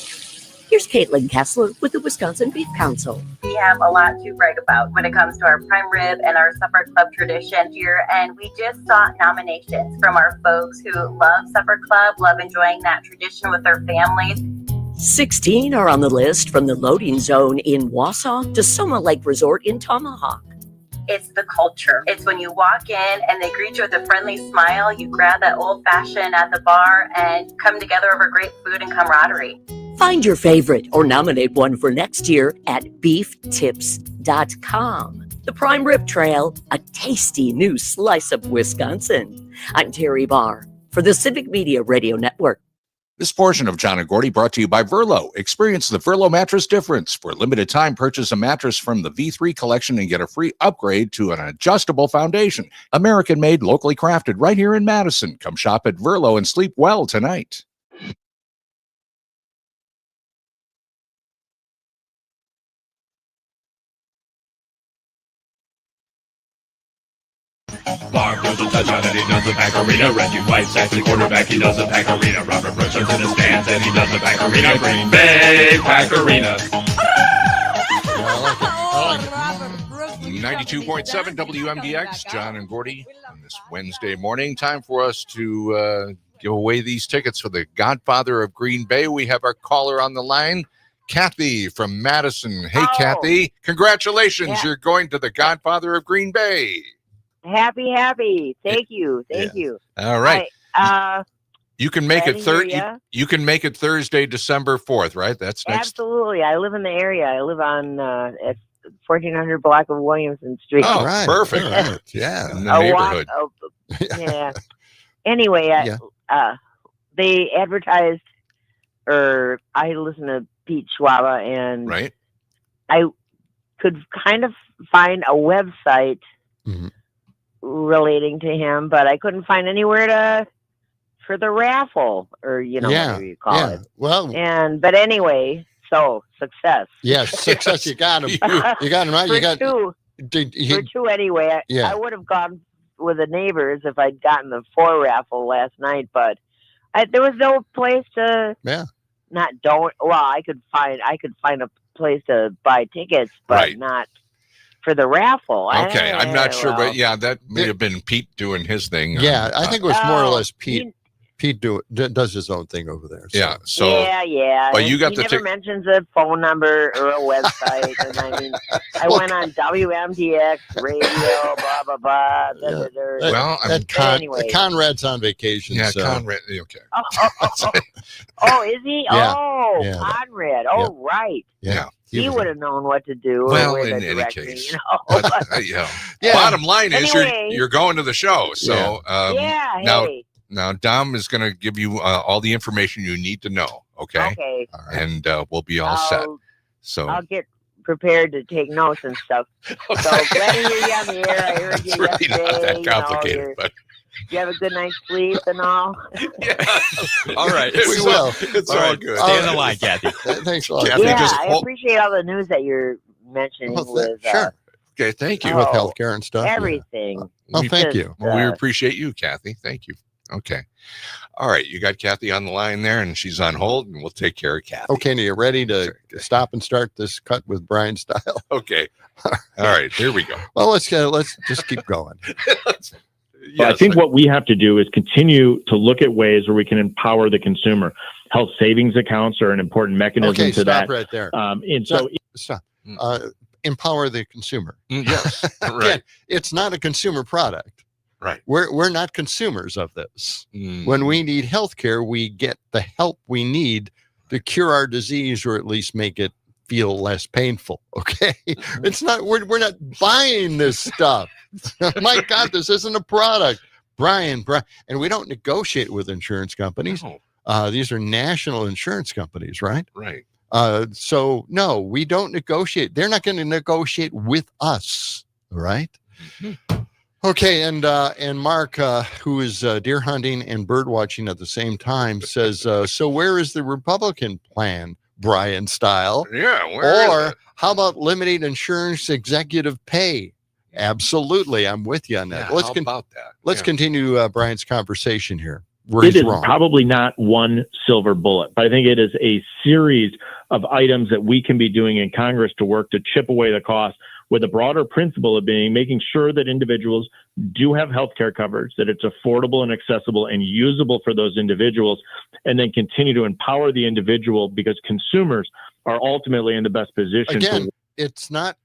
Here's Caitlin Kessler with the Wisconsin Beef Council. We have a lot to brag about when it comes to our prime rib and our supper club tradition here. And we just saw nominations from our folks who love supper club, love enjoying that tradition with their families. 16 are on the list, from the loading zone in Wausau to Soma Lake Resort in Tomahawk. It's the culture. It's when you walk in and they greet you with a friendly smile. You grab that old fashioned at the bar and come together over great food and camaraderie. Find your favorite or nominate one for next year at beeftips.com. The Prime Rib Trail, a tasty new slice of Wisconsin. I'm Terry Barr for the Civic Media Radio Network. This portion of John and Gordy brought to you by Verlo. Experience the Verlo mattress difference. For a limited time, purchase a mattress from the V3 collection and get a free upgrade to an adjustable foundation. American-made, locally crafted, right here in Madison. Come shop at Verlo and sleep well tonight. Mark goes a touchdown and he does the back arena. Reggie White's actually quarterback, he does the back arena. Robert Brookson's in the stands and he does the back arena. Green Bay Pack Arena. 92.7 WMDX, John and Gordy on this Wednesday morning. Time for us to give away these tickets for the Godfather of Green Bay. We have our caller on the line, Kathy from Madison. Hey, Kathy, congratulations. Yeah. You're going to the Godfather of Green Bay. Happy. Thank you. All right. You can make it you can make it Thursday, December 4th, right? That's next. Absolutely. I live in the area. I live on at 1400 block of Williamson Street. Oh, right. Perfect. Right. Yeah. In the neighborhood. Yeah. Anyway, they advertised, or I listened to Pete Schwaba, and right. I could kind of find a website relating to him, but I couldn't find anywhere for the raffle, or whatever you call it. Well, but anyway, so success. Yes, success. You got him. You got him right. You got two. For two anyway. Yeah. I would have gone with the neighbors if I'd gotten the 4 raffle last night, but there was no place to. Yeah. I could find a place to buy tickets, but Right. not for the raffle. Okay, I'm not sure, well, but yeah, that may have been Pete doing his thing. Yeah, I think it was more or Oh, less Pete. Pete does his own thing over there. So. Yeah. So yeah. But you got he the never mentions a phone number or a website, and I mean, I went on WMDX radio, blah blah blah. Well, anyway. Conrad's on vacation. Yeah, so. Conrad. Okay. Oh, is he? Yeah. Oh, Yeah. Conrad. Oh, right. Yeah. He would have known what to do. or Well, where in to any direct case, me, you know. yeah. Bottom line is Anyway. you're going to the show. So Yeah, now hey. now Dom is going to give you all the information you need to know. Okay. Okay. And we'll be all set. So I'll get prepared to take notes and stuff. So glad to hear you on the air. I heard you it's really yesterday. not that you know, complicated, but you have a good night's sleep and all. All right. We will. It's all good. Stay on the line, Kathy. Thanks a lot. Kathy, Yeah, just I appreciate all the news that you're mentioning with sure. Okay, thank you. With healthcare and stuff. everything. Oh, thank you. Well, we appreciate you, Kathy. Thank you. Okay. All right. You got Kathy on the line there, and she's on hold, and we'll take care of Kathy. Okay, now you ready to stop and start this cut with Brian style? Okay. All right. Here we go. Well, let's just keep going. But I think what we have to do is continue to look at ways where we can empower the consumer. Health savings accounts are an important mechanism Okay, to stop that. right there. And so, Stop. Empower the consumer. Yes. Again, Right. it's not a consumer product. Right. We're not consumers of this. Mm. When we need health care, we get the help we need to cure our disease or at least make it feel less painful. Okay. It's not, we're not buying this stuff. My God, this isn't a product. Brian, and we don't negotiate with insurance companies. No. These are national insurance companies, right? Right. So no, we don't negotiate. They're not going to negotiate with us. Right. Mm-hmm. Okay. And Mark, who is deer hunting and bird watching at the same time, says, so where is the Republican plan, Brian style? Yeah. Where Or is it? how about limiting insurance executive pay? Absolutely. I'm with you on that. Yeah, how about that? Let's Yeah. continue Brian's conversation here. Where it he's is wrong. probably not one silver bullet, but I think it is a series of items that we can be doing in Congress to work to chip away the cost, with a broader principle of being making sure that individuals do have healthcare coverage, that it's affordable and accessible and usable for those individuals, and then continue to empower the individual, because consumers are ultimately in the best position. Again, it's not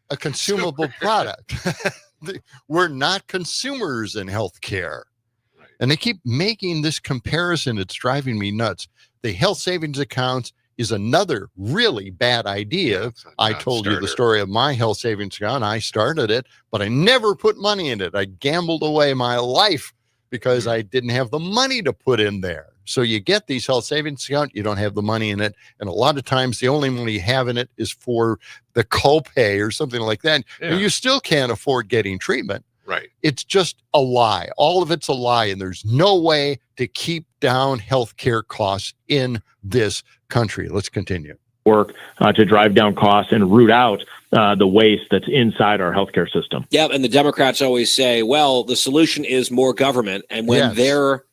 a consumable product. We're not consumers in healthcare. And they keep making this comparison. It's driving me nuts. The health savings accounts is another really bad idea. I told you the story of my health savings account. I started it, but I never put money in it. I gambled away my life because I didn't have the money to put in there. So you get these health savings account, you don't have the money in it. And a lot of times the only money you have in it is for the copay or something like that. Yeah. And you still can't afford getting treatment. Right. It's just a lie. All of it's a lie. And there's no way to keep down healthcare costs in this country. Let's continue. Work to drive down costs and root out the waste that's inside our healthcare system. Yeah, and the Democrats always say, well, the solution is more government. And when Yes. their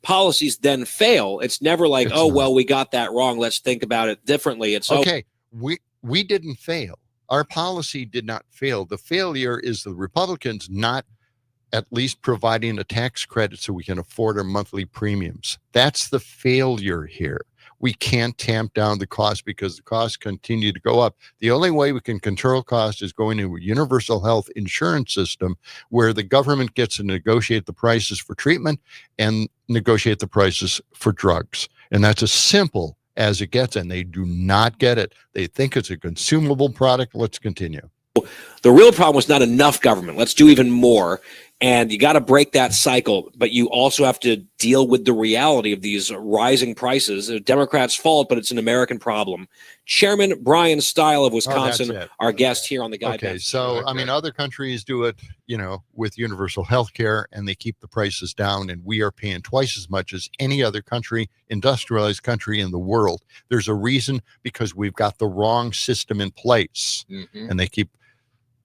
policies then fail, it's never like, It's oh, not. well, we got that wrong. Let's think about it differently. It's Okay. We didn't fail. Our policy did not fail. The failure is the Republicans not at least providing a tax credit so we can afford our monthly premiums. That's the failure here. We can't tamp down the cost because the costs continue to go up. The only way we can control cost is going to a universal health insurance system where the government gets to negotiate the prices for treatment and negotiate the prices for drugs. And that's as simple as it gets, and they do not get it. They think it's a consumable product. Let's continue. The real problem was not enough government. Let's do even more. And you got to break that cycle, but you also have to deal with the reality of these rising prices. A Democrats' fault, but it's an American problem. Chairman Brian Stile of Wisconsin, it. our guest here on the Guy Okay, Benson so Show. I mean, other countries do it, with universal health care, and they keep the prices down, and we are paying twice as much as any other country, industrialized country in the world. There's a reason, because we've got the wrong system in place, Mhm. and they keep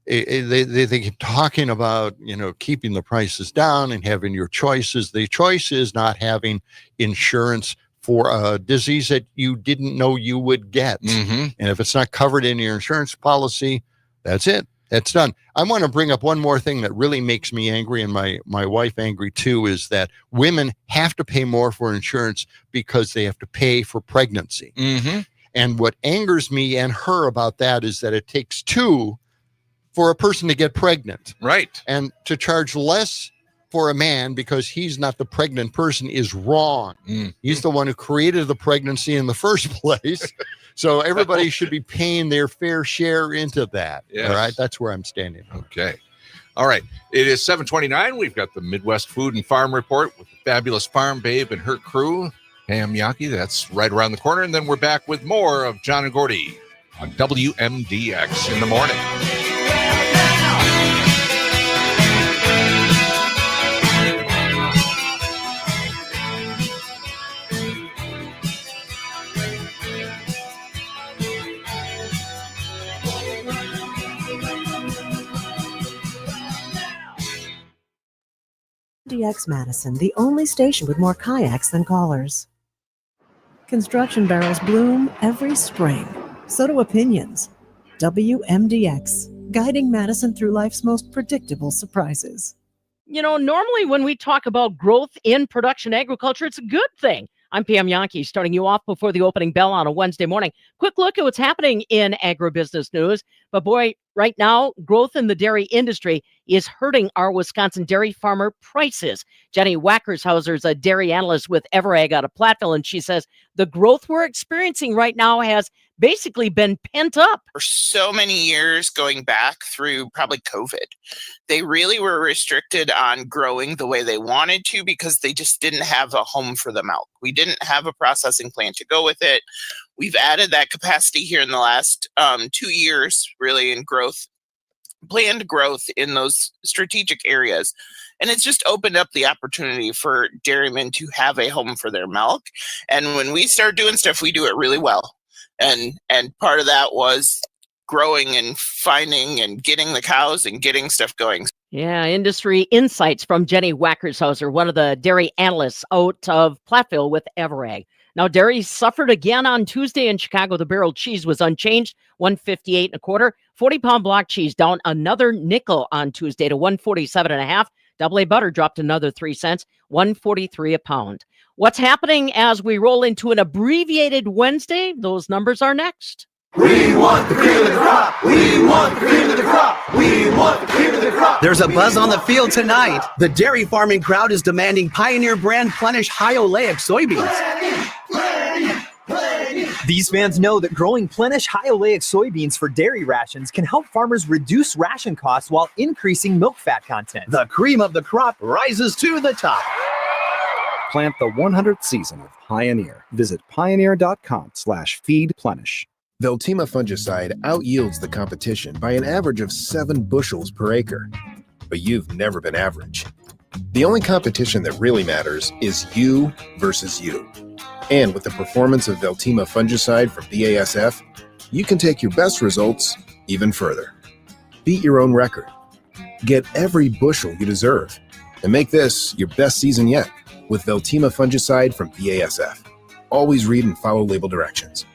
They keep talking about, keeping the prices down and having your choices. The choice is not having insurance for a disease that you didn't know you would get. And if it's not covered in your insurance policy, that's it. That's done. I want to bring up one more thing that really makes me angry, and my wife angry too, is that women have to pay more for insurance because they have to pay for pregnancy. And what angers me and her about that is that it takes two for a person to get pregnant. Right. And to charge less for a man because he's not the pregnant person is wrong. He's the one who created the pregnancy in the first place. So everybody should be paying their fair share into that. Yes. All right. That's where I'm standing. Okay. All right. It is 7:29. We've got the Midwest Food and Farm Report with the fabulous farm babe and her crew. Pam Yankee, that's right around the corner. And then we're back with more of John and Gordy on WMDX in the morning. WMDX Madison, the only station with more kayaks than callers. Construction barrels bloom every spring. So do opinions. WMDX, guiding Madison through life's most predictable surprises. Normally when we talk about growth in production agriculture, it's a good thing. I'm Pam Yankee, starting you off before the opening bell on a Wednesday morning. Quick look at what's happening in agribusiness news. But boy, right now, growth in the dairy industry is hurting our Wisconsin dairy farmer prices. Jenny Wackershauser is a dairy analyst with Everag out of Platteville, and she says the growth we're experiencing right now has basically been pent up. For so many years, going back through probably COVID, they really were restricted on growing the way they wanted to because they just didn't have a home for the milk. We didn't have a processing plant to go with it. We've added that capacity here in the last 2 years, really, in growth, planned growth in those strategic areas. And it's just opened up the opportunity for dairymen to have a home for their milk. And when we start doing stuff, we do it really well. And part of that was growing and finding and getting the cows and getting stuff going. Yeah, industry insights from Jenny Wackershauser, one of the dairy analysts out of Platteville with Everag. Now, dairy suffered again on Tuesday in Chicago. The barrel cheese was unchanged, $1.58 1/4. 40-pound block cheese down another nickel on Tuesday to $1.47 1/2. Double A butter dropped another 3 cents, $1.43 a pound. What's happening as we roll into an abbreviated Wednesday? Those numbers are next. We want the cream of the crop. We want the cream of the crop. We want the cream of the crop. There's a buzz on the field tonight. The dairy farming crowd is demanding Pioneer brand Plenish high oleic soybeans. These fans know that growing Plenish high oleic soybeans for dairy rations can help farmers reduce ration costs while increasing milk fat content. The cream of the crop rises to the top. Plant the 100th season of Pioneer. Visit pioneer.com/feedplenish. Veltima fungicide outyields the competition by an average of 7 bushels per acre. But you've never been average. The only competition that really matters is you versus you. And with the performance of Veltima fungicide from BASF, you can take your best results even further. Beat your own record. Get every bushel you deserve. And make this your best season yet with Veltima fungicide from BASF. Always read and follow label directions.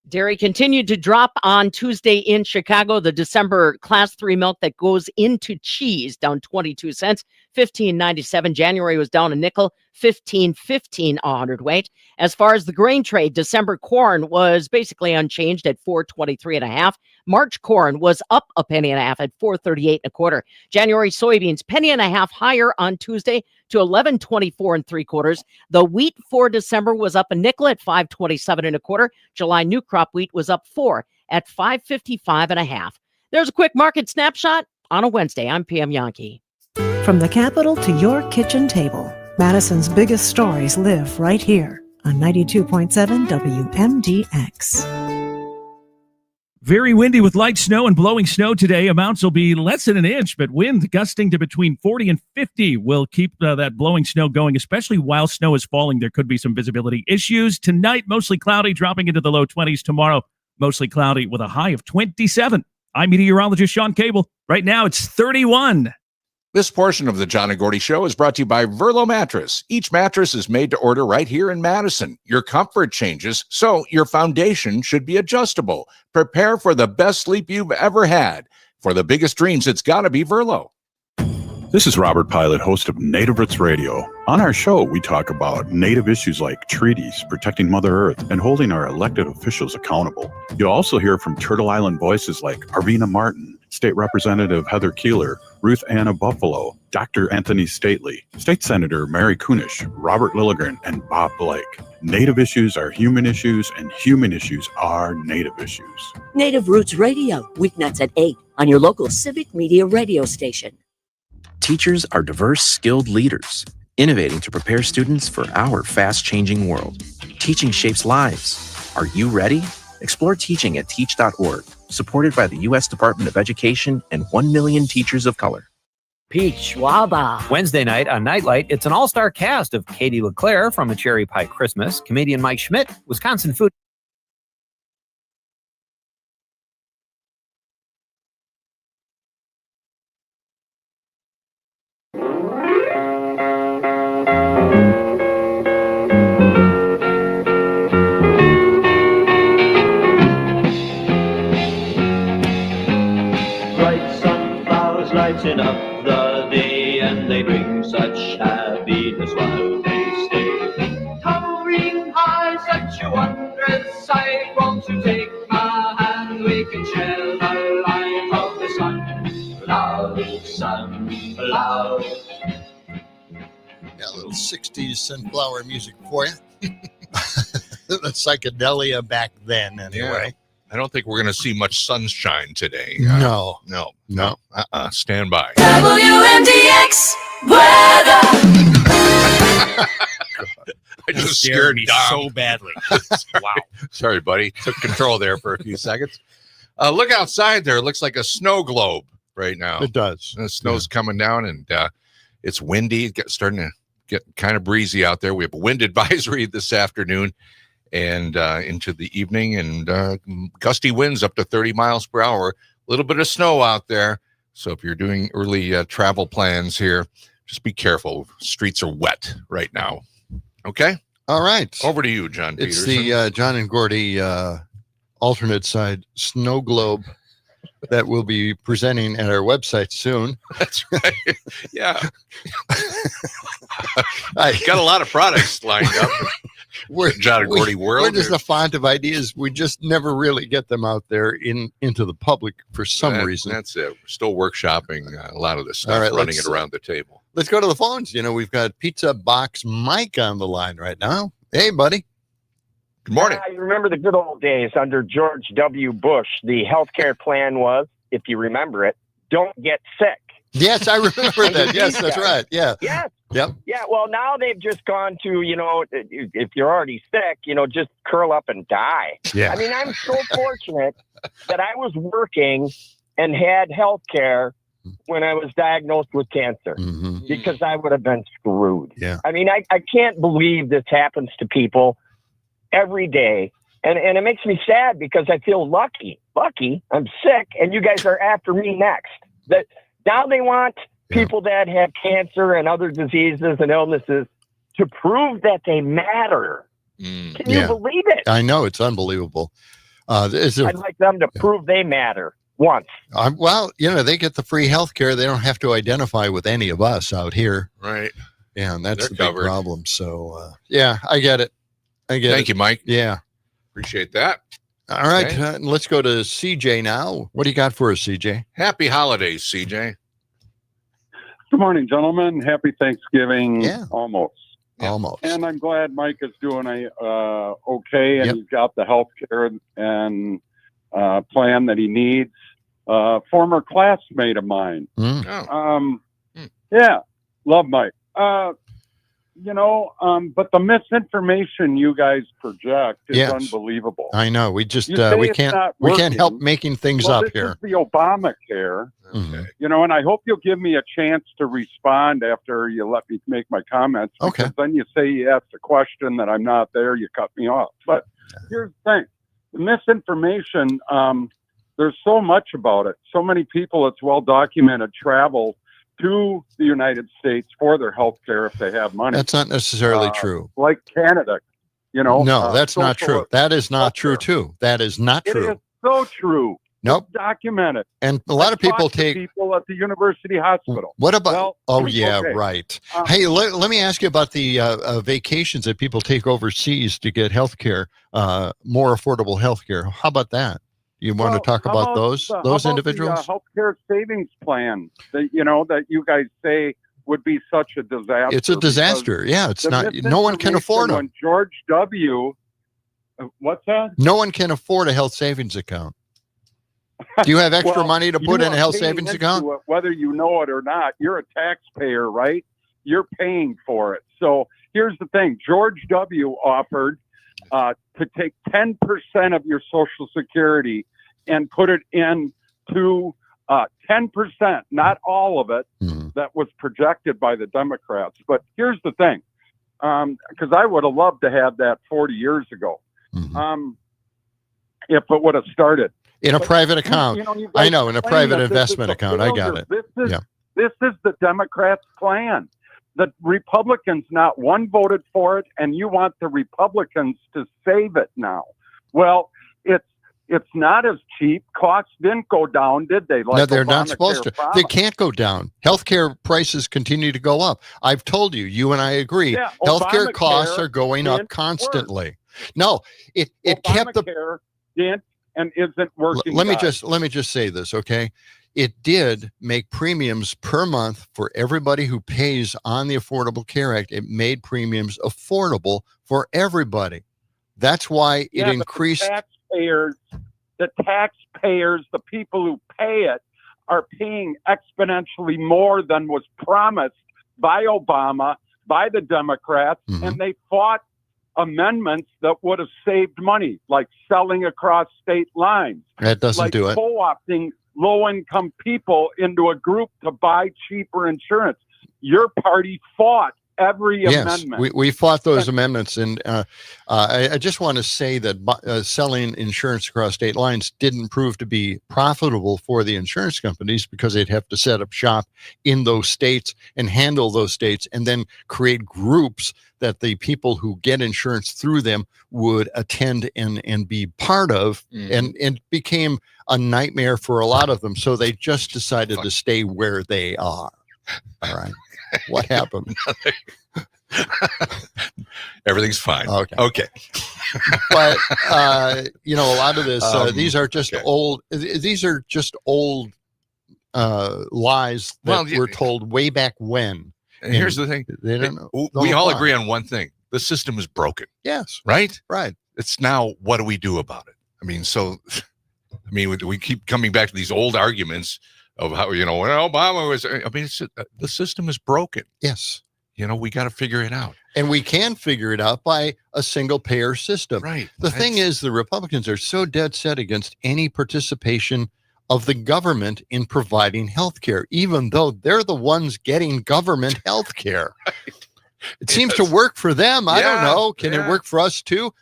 Dairy continued to drop on Tuesday in Chicago. The December Class 3 milk that goes into cheese down 22 cents, $15.97. January was down a nickel, $15.15 a hundredweight. As far as the grain trade, December corn was basically unchanged at $4.23 1/2. March corn was up a penny and a half at $4.38 1/4. January soybeans penny and a half higher on Tuesday to $11.24 3/4. The wheat for December was up a nickel at $5.27 1/4. July new crop wheat was up 4 at $5.55 1/2. There's a quick market snapshot on a Wednesday. I'm Pam Yankee. From the capital to your kitchen table, Madison's biggest stories live right here on 92.7 WMDX. Very windy with light snow and blowing snow today. Amounts will be less than an inch, but wind gusting to between 40 and 50 will keep that blowing snow going, especially while snow is falling. There could be some visibility issues. Tonight, mostly cloudy, dropping into the low 20s. Tomorrow, mostly cloudy with a high of 27. I'm meteorologist Sean Cable. Right now it's 31. This portion of the John and Gordy Show is brought to you by Verlo Mattress. Each mattress is made to order right here in Madison. Your comfort changes, so your foundation should be adjustable. Prepare for the best sleep you've ever had. For the biggest dreams, it's got to be Verlo. This is Robert Pilot, host of Native Roots Radio. On our show, we talk about Native issues like treaties, protecting Mother Earth, and holding our elected officials accountable. You'll also hear from Turtle Island voices like Arvina Martin, State Representative Heather Keeler, Ruth Anna Buffalo, Dr. Anthony Stately, State Senator Mary Kunish, Robert Lilligren, and Bob Blake. Native issues are human issues, and human issues are Native issues. Native Roots Radio, weeknights at 8 on your local civic media radio station. Teachers are diverse, skilled leaders, innovating to prepare students for our fast-changing world. Teaching shapes lives. Are you ready? Explore teaching at teach.org, supported by the U.S. Department of Education and 1 million teachers of color. Peach Waba. Wednesday night on Nightlight, it's an all-star cast of Katie LeClaire from A Cherry Pie Christmas, comedian Mike Schmidt, Wisconsin food. Lighten up the day, and they bring such happiness while they stay. Towering high, such a wondrous sight. Won't you take my hand? We can share the light of the sun. Love, sun, love. Yeah, a little 60s sunflower music for you. The psychedelia back then, anyway. Yeah. I don't think we're going to see much sunshine today. No. Stand by. WMDX weather. I just scared me Dom so badly. Wow. Sorry, buddy. Took control there for a few seconds. Look outside there. It looks like a snow globe right now. It does. The snow's coming down, and it's windy. It's starting to get kind of breezy out there. We have a wind advisory this afternoon and into the evening, and gusty winds up to 30 miles per hour. A little bit of snow out there. So if you're doing early travel plans here, just be careful. Streets are wet right now. Okay? All right. Over to you, John It's Peterson. the John and Gordy alternate side snow globe that we'll be presenting at our website soon. That's right. Yeah. I got a lot of products lined up. John and Gordy world. We're just a font of ideas. We just never really get them out there into the public for some reason. That's it. We're still workshopping a lot of this stuff, All right, running it around the table. Let's go to the phones. You know, we've got Pizza Box Mike on the line right now. Hey, buddy. Good morning. I remember the good old days under George W. Bush. The healthcare plan was, if you remember it, don't get sick. Yes, I remember that. Yes, that's right. Yeah. Yes. Yep. Yeah. Well, now they've just gone to, if you're already sick, just curl up and die. Yeah. I mean, I'm so fortunate that I was working and had health care when I was diagnosed with cancer, because I would have been screwed. Yeah. I mean, I can't believe this happens to people every day. And it makes me sad because I feel lucky. I'm sick, and you guys are after me next. That now they want people that have cancer and other diseases and illnesses to prove that they matter. Can you believe it? I know. It's unbelievable. I'd like them to prove they matter once. Well, they get the free health care. They don't have to identify with any of us out here. Right. Yeah, and that's They're the big covered. problem. So, yeah, I get it. Thank you, Mike. Yeah. Appreciate that. All right. Okay. Let's go to CJ now. What do you got for us, CJ? Happy holidays, CJ. Good morning, gentlemen. Happy Thanksgiving. Yeah. Almost. Almost. And I'm glad Mike is doing okay, and he's got the health care and plan that he needs. Former classmate of mine. Yeah, love Mike. But the misinformation you guys project is Yes. unbelievable. I know. We just You say we it's can't not help working. making things Well, up this here. is the Obamacare. Mhm. And I hope you'll give me a chance to respond after you let me make my comments. Okay. Because then you say you asked a question that I'm not there, you cut me off. But here's the thing. The misinformation, there's so much about it. So many people, it's well documented, travel to the United States for their health care if they have money. That's not necessarily true. Like Canada, No, that's not true. That is not true, too. That is not true. It is so true. Nope. It's documented. And a lot of people take people at the university hospital. What about? okay. Right. Hey, let me ask you about the vacations that people take overseas to get health care, more affordable health care. How about that? You want to talk about those individuals? The healthcare savings plan that you guys say would be such a disaster. It's a disaster. Yeah, it's not. No one can afford them. When George W. What's that? No one can afford a health savings account. Do you have extra money to put in a health savings account? Whether you know it or not, you're a taxpayer, right? You're paying for it. So here's the thing. George W. offered to take 10% of your Social Security and put it into 10%, not all of it, that was projected by the Democrats. But here's the thing, because I would have loved to have that 40 years ago, if it would have started. In a private account. I know, in a private investment account. I got it. This is the Democrats' plan. The Republicans, not one voted for it, and you want the Republicans to save it now. Well, it's not as cheap. Costs didn't go down, did they? No, they're not supposed to. They can't go down. Healthcare prices continue to go up. I've told you, you and I agree. Yeah, healthcare costs are going up constantly. No, it kept the didn't and isn't working. Let me just say this, okay? It did make premiums per month for everybody who pays on the Affordable Care Act. It made premiums affordable for everybody. That's why it increased. The taxpayers, the people who pay it, are paying exponentially more than was promised by Obama, by the Democrats, and they fought amendments that would have saved money, like selling across state lines. That doesn't do it. Co-opting low-income people into a group to buy cheaper insurance. Your party fought every amendment. We fought those amendments, and I just want to say that selling insurance across state lines didn't prove to be profitable for the insurance companies because they'd have to set up shop in those states and handle those states and then create groups that the people who get insurance through them would attend and be part of, and it became a nightmare for a lot of them. So they just decided to stay where they are. All right. What happened? Everything's fine. Okay. But a lot of this, these are just old. These are just old lies that were told way back when. And here's the thing: they don't know. We all agree on one thing: the system is broken. Yes. Right. Right. It's now, what do we do about it? We keep coming back to these old arguments of how, when Obama was, the system is broken. Yes. We got to figure it out. And we can figure it out by a single payer system. Right. The thing is, the Republicans are so dead set against any participation of the government in providing health care, even though they're the ones getting government health care. Right. It seems to work for them. I don't know. Can it work for us too?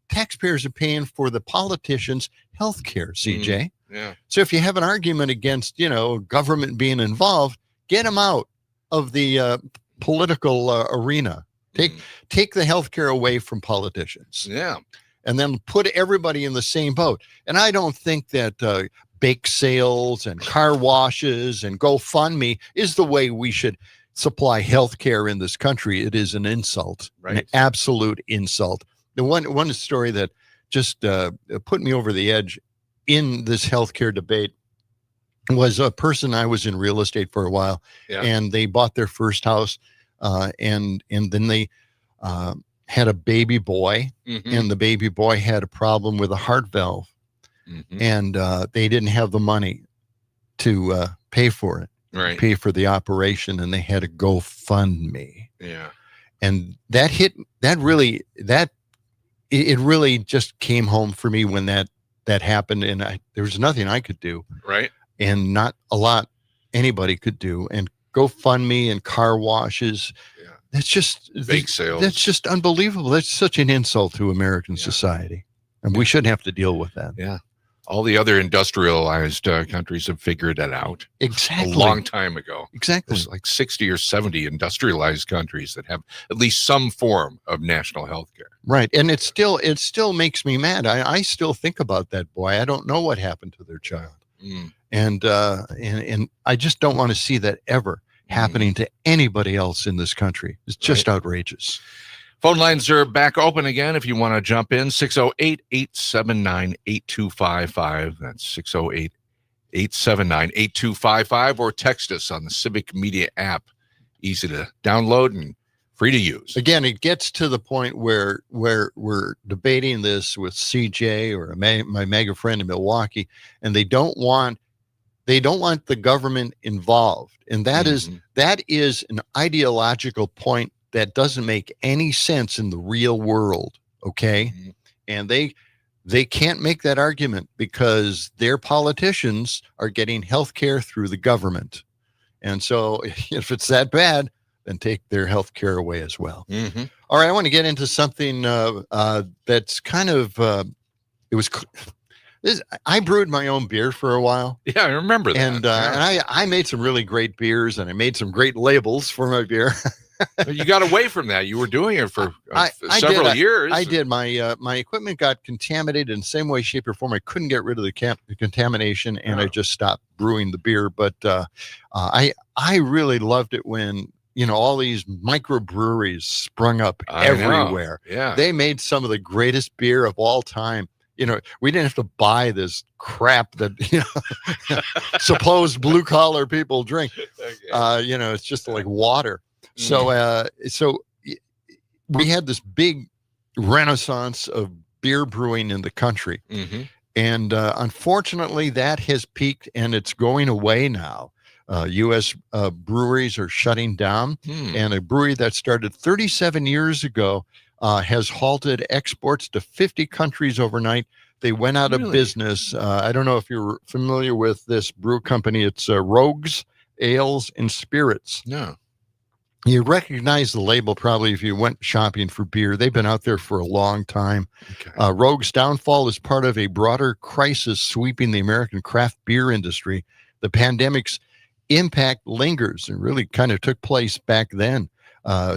Taxpayers are paying for the politicians' health care, CJ. Yeah. So if you have an argument against, government being involved, get them out of the political arena. Take the healthcare away from politicians. Yeah. And then put everybody in the same boat. And I don't think that bake sales and car washes and GoFundMe is the way we should supply healthcare in this country. It is an insult, an absolute insult. The one story that just put me over the edge in this healthcare debate was a person. I was in real estate for a while, and they bought their first house, and then they had a baby boy, and the baby boy had a problem with a heart valve, and they didn't have the money to pay for it, pay for the operation, and they had to GoFundMe. Yeah, and it really just came home for me when that happened, and there was nothing I could do, right, and not a lot anybody could do, and GoFundMe and car washes. That's just bake sales. That's just unbelievable. That's such an insult to American society, and we shouldn't have to deal with that. Yeah. All the other industrialized countries have figured it out Exactly. a long time ago. Exactly. There's like 60 or 70 industrialized countries that have at least some form of national health care. Right. And it still makes me mad. I still think about that boy. I don't know what happened to their child. And I just don't want to see that ever happening to anybody else in this country. It's just outrageous. Phone lines are back open again if you want to jump in. 608-879-8255. That's 608-879-8255. Or text us on the Civic Media app. Easy to download and free to use. Again, it gets to the point where we're debating this with CJ or my mega friend in Milwaukee, and they don't want the government involved. And that is an ideological point that doesn't make any sense in the real world. Okay. And they can't make that argument because their politicians are getting health care through the government. And so if it's that bad, then take their health care away as well. All right. I want to get into something that's kind of, I brewed my own beer for a while. Yeah, I remember that. And I made some really great beers, and I made some great labels for my beer. You got away from that. You were doing it for several years. I did. My equipment got contaminated in the same way, shape, or form. I couldn't get rid of the contamination, and I just stopped brewing the beer. But I really loved it when all these microbreweries sprung up everywhere. Yeah, they made some of the greatest beer of all time. We didn't have to buy this crap that supposed blue collar people drink. It's just like water. So we had this big renaissance of beer brewing in the country. And unfortunately, that has peaked and it's going away now. U.S. breweries are shutting down. And a brewery that started 37 years ago has halted exports to 50 countries overnight. They went out of business. I don't know if you're familiar with this brew company. It's Rogues, Ales, and Spirits. No. You recognize the label probably if you went shopping for beer. They've been out there for a long time. Rogue's downfall is part of a broader crisis sweeping the American craft beer industry. The pandemic's impact lingers and really kind of took place back then.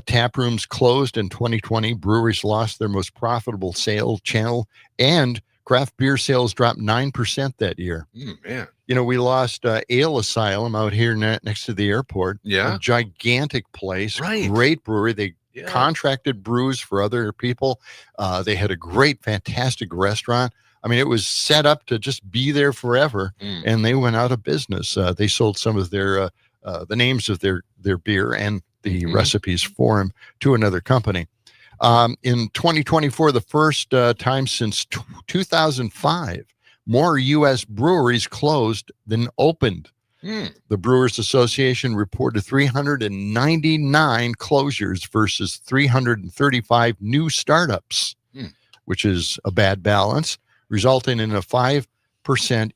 Tap rooms closed in 2020. Breweries lost their most profitable sales channel, and craft beer sales dropped 9% that year. Man. We lost Ale Asylum out here next to the airport. Yeah. A gigantic place. Right. Great brewery. They contracted brews for other people. They had a great, fantastic restaurant. I mean, it was set up to just be there forever, and they went out of business. They sold some of their the names of their beer and the recipes for them to another company. In 2024, the first time since 2005, more U.S. breweries closed than opened. The Brewers Association reported 399 closures versus 335 new startups, which is a bad balance, resulting in a 5%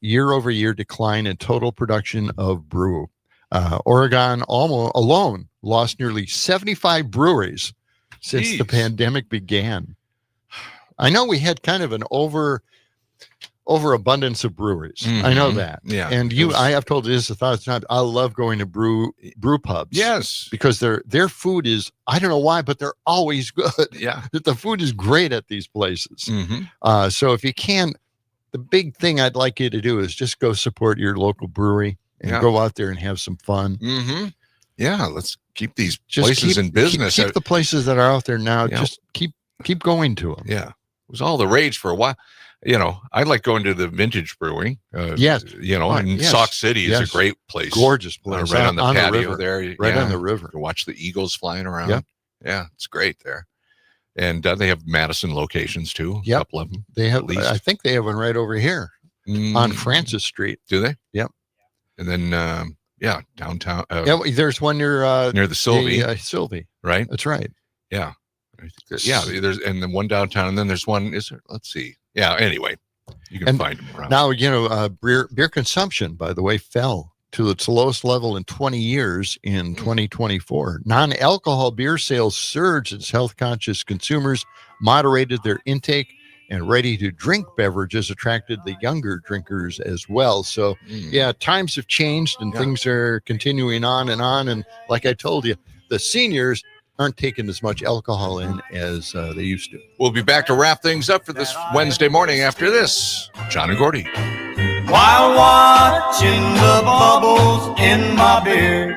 year-over-year decline in total production of brew. Oregon alone lost nearly 75 breweries since the pandemic began. I know we had kind of an overabundance of breweries. I know that. Yeah. And I have told you this 1,000 times. I love going to brew pubs. Yes. Because their food is, I don't know why, but they're always good. Yeah. The food is great at these places. So if you can, the big thing I'd like you to do is just go support your local brewery and go out there and have some fun. Yeah, let's keep these places in business. Keep the places that are out there now. Just keep going to them. Yeah, it was all the rage for a while. I like going to the Vintage Brewing. Yes. And Sauk City is a great place. Gorgeous place. Right on the patio river. there. Right on the river. To watch the eagles flying around. Yep. Yeah, it's great there. And they have Madison locations too. Yep. A couple of them. They have. I think they have one right over here on Francis Street. Do they? Yep. And then, downtown. There's one near the Sylvie. Sylvie. Right. That's right. Yeah. There's and then one downtown, and then there's one. Is there? Let's see. Yeah. Anyway, you can find them around. Now beer consumption, by the way, fell to its lowest level in 20 years in 2024. Non-alcohol beer sales surged as health-conscious consumers moderated their intake and ready-to-drink beverages attracted the younger drinkers as well. So, yeah, times have changed and things are continuing on. And like I told you, the seniors aren't taking as much alcohol in as they used to. We'll be back to wrap things up for this Wednesday morning after this. John and Gordy. While watching the bubbles in my beer.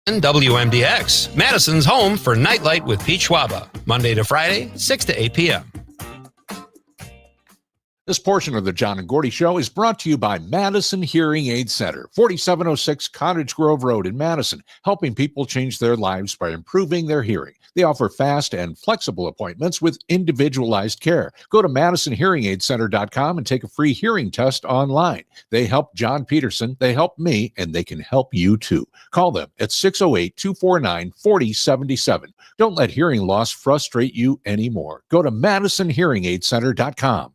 And WMDX, Madison's home for Nightlight with Pete Schwaba, Monday to Friday, 6 to 8 p.m. This portion of the John and Gordy Show is brought to you by Madison Hearing Aid Center, 4706 Cottage Grove Road in Madison, helping people change their lives by improving their hearing. They offer fast and flexible appointments with individualized care. Go to MadisonHearingAidCenter.com and take a free hearing test online. They help John Peterson, they help me, and they can help you too. Call them at 608-249-4077. Don't let hearing loss frustrate you anymore. Go to MadisonHearingAidCenter.com.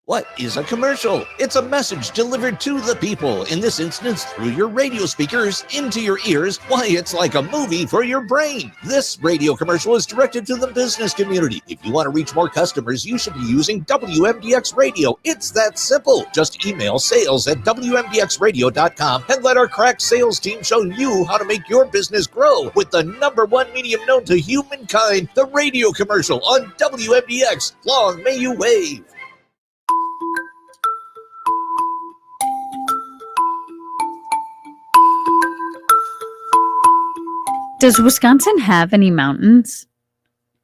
What is a commercial? It's a message delivered to the people, in this instance through your radio speakers into your ears. Why, it's like a movie for your brain. This radio commercial is directed to the business community. If you want to reach more customers, you should be using WMDX Radio. It's that simple. Just email sales@WMDXradio.com and let our crack sales team show you how to make your business grow with the #1 medium known to humankind, the radio commercial on WMDX. Long may you wave. Does Wisconsin have any mountains?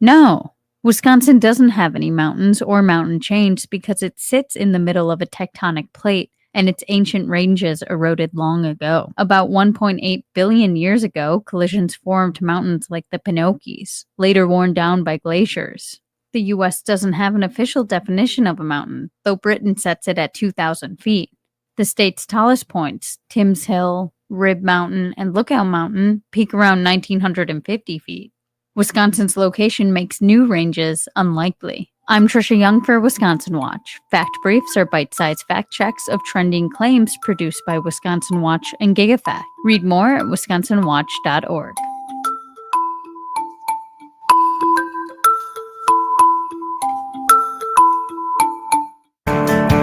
No, Wisconsin doesn't have any mountains or mountain chains because it sits in the middle of a tectonic plate and its ancient ranges eroded long ago. About 1.8 billion years ago, collisions formed mountains like the Pinocchis, later worn down by glaciers. The U.S. doesn't have an official definition of a mountain, though Britain sets it at 2,000 feet. The state's tallest points, Timms Hill, Rib Mountain, and Lookout Mountain, peak around 1,950 feet. Wisconsin's location makes new ranges unlikely. I'm Trisha Young for Wisconsin Watch. Fact briefs are bite-sized fact checks of trending claims produced by Wisconsin Watch and GigaFact. Read more at wisconsinwatch.org.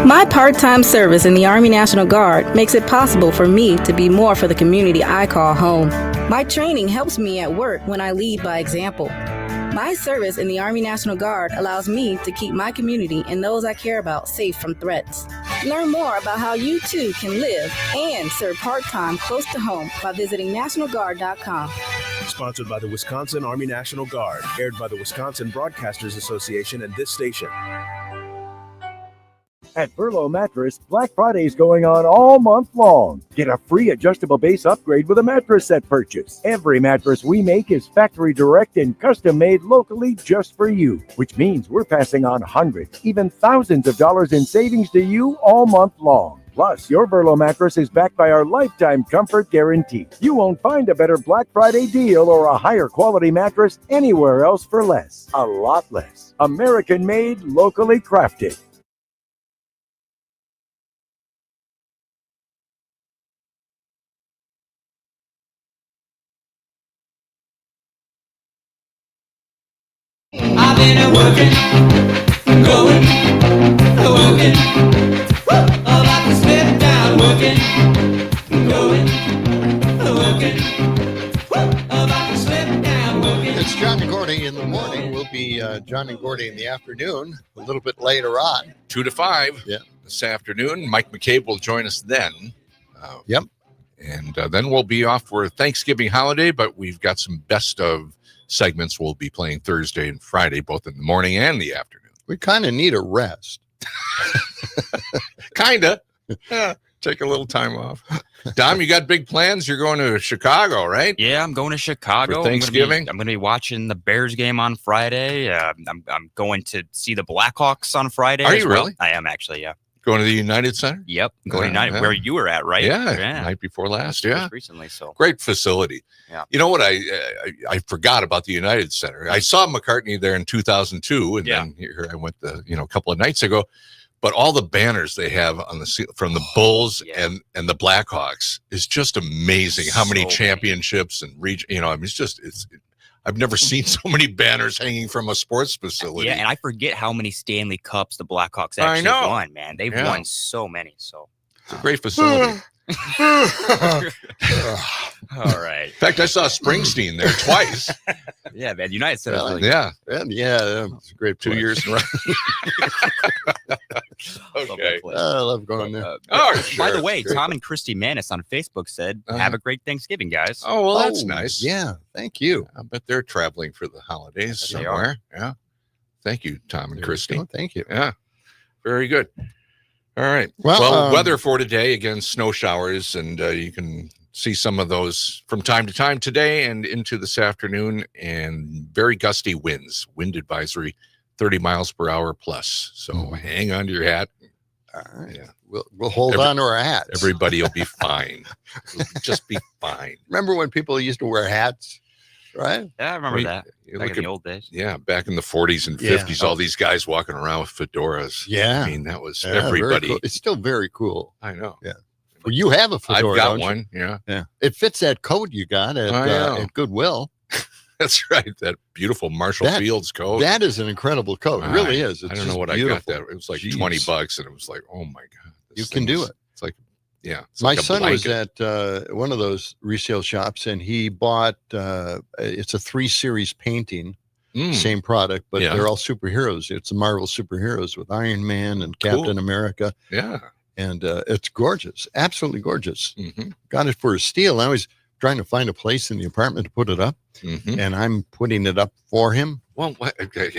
My part-time service in the Army National Guard makes it possible for me to be more for the community I call home. My training helps me at work when I lead by example. My service in the Army National Guard allows me to keep my community and those I care about safe from threats. Learn more about how you too can live and serve part-time close to home by visiting NationalGuard.com. Sponsored by the Wisconsin Army National Guard, aired by the Wisconsin Broadcasters Association and this station. At Furlough Mattress, Black Friday is going on all month long. Get a free adjustable base upgrade with a mattress set purchase. Every mattress we make is factory direct and custom made locally just for you, which means we're passing on hundreds, even thousands of dollars in savings to you all month long. Plus, your Furlough mattress is backed by our lifetime comfort guarantee. You won't find a better Black Friday deal or a higher quality mattress anywhere else for less. A lot less. American made, locally crafted. I've been working, going, about to slip down, working, going, about to slip down, working. It's John and Gordy in the morning. We'll be John and Gordy in the afternoon, a little bit later on. 2 to 5 this afternoon. Mike McCabe will join us then. Yep. And then we'll be off for Thanksgiving holiday, but we've got some best of segments we'll be playing Thursday and Friday, both in the morning and the afternoon. We kind of need a rest. Kind of. Yeah, take a little time off. Dom, you got big plans? You're going to Chicago, right? Yeah, I'm going to Chicago. For Thanksgiving? I'm going to be watching the Bears game on Friday. I'm going to see the Blackhawks on Friday. Are as you well. really? I am actually, yeah. Going to the United Center? Yep, going to United, where you were at, right? Yeah, night before last, yeah. Just recently, so. Great facility. Yeah. You know what, I forgot about the United Center. I saw McCartney there in 2002, and then here I went a couple of nights ago. But all the banners they have on the from the Bulls and the Blackhawks is just amazing. How many championships and region, it's just I've never seen so many banners hanging from a sports facility. Yeah, and I forget how many Stanley Cups the Blackhawks actually won, man. They've won so many. So it's a great facility. All right. In fact, I saw Springsteen there twice. Yeah, man. United Center. Yeah. It's a great 2 years in a row. Okay. I love going there. By the way, Tom and Christy Manis on Facebook said, "Have a great Thanksgiving, guys." Oh, well, that's nice. Yeah, thank you. I bet they're traveling for the holidays They somewhere. Yeah. Thank you, Tom and Christy. Thank you. Yeah. Very good. All right. Well, weather for today, again, snow showers, and you can see some of those from time to time today and into this afternoon, and very gusty winds. Wind advisory, 30 miles per hour plus. So hang on to your hat. All right. Yeah. We'll hold on to our hats. Everybody will be fine. We'll just be fine. Remember when people used to wear hats, right? Yeah, I remember that. Back in the old days. Yeah, back in the 40s and 50s, all these guys walking around with fedoras. Yeah. I mean, that was everybody. Cool. It's still very cool. I know. Yeah. Well, you have a fedora. I've got don't you? one. Yeah. Yeah. It fits that coat you got at Goodwill. That's right. That beautiful Marshall Fields coat. That is an incredible coat. It really is. It's I don't know what beautiful. I got that. It was like $20, and it was like, oh my God. You can do it. It's like, yeah. It's My like a son was blanket. at one of those resale shops, and he bought it's a 3 series painting, same product, but they're all superheroes. It's the Marvel superheroes with Iron Man and Captain America. Yeah. And it's gorgeous, absolutely gorgeous. Mm-hmm. Got it for a steal. I was trying to find a place in the apartment to put it up, and I'm putting it up for him. Well, okay.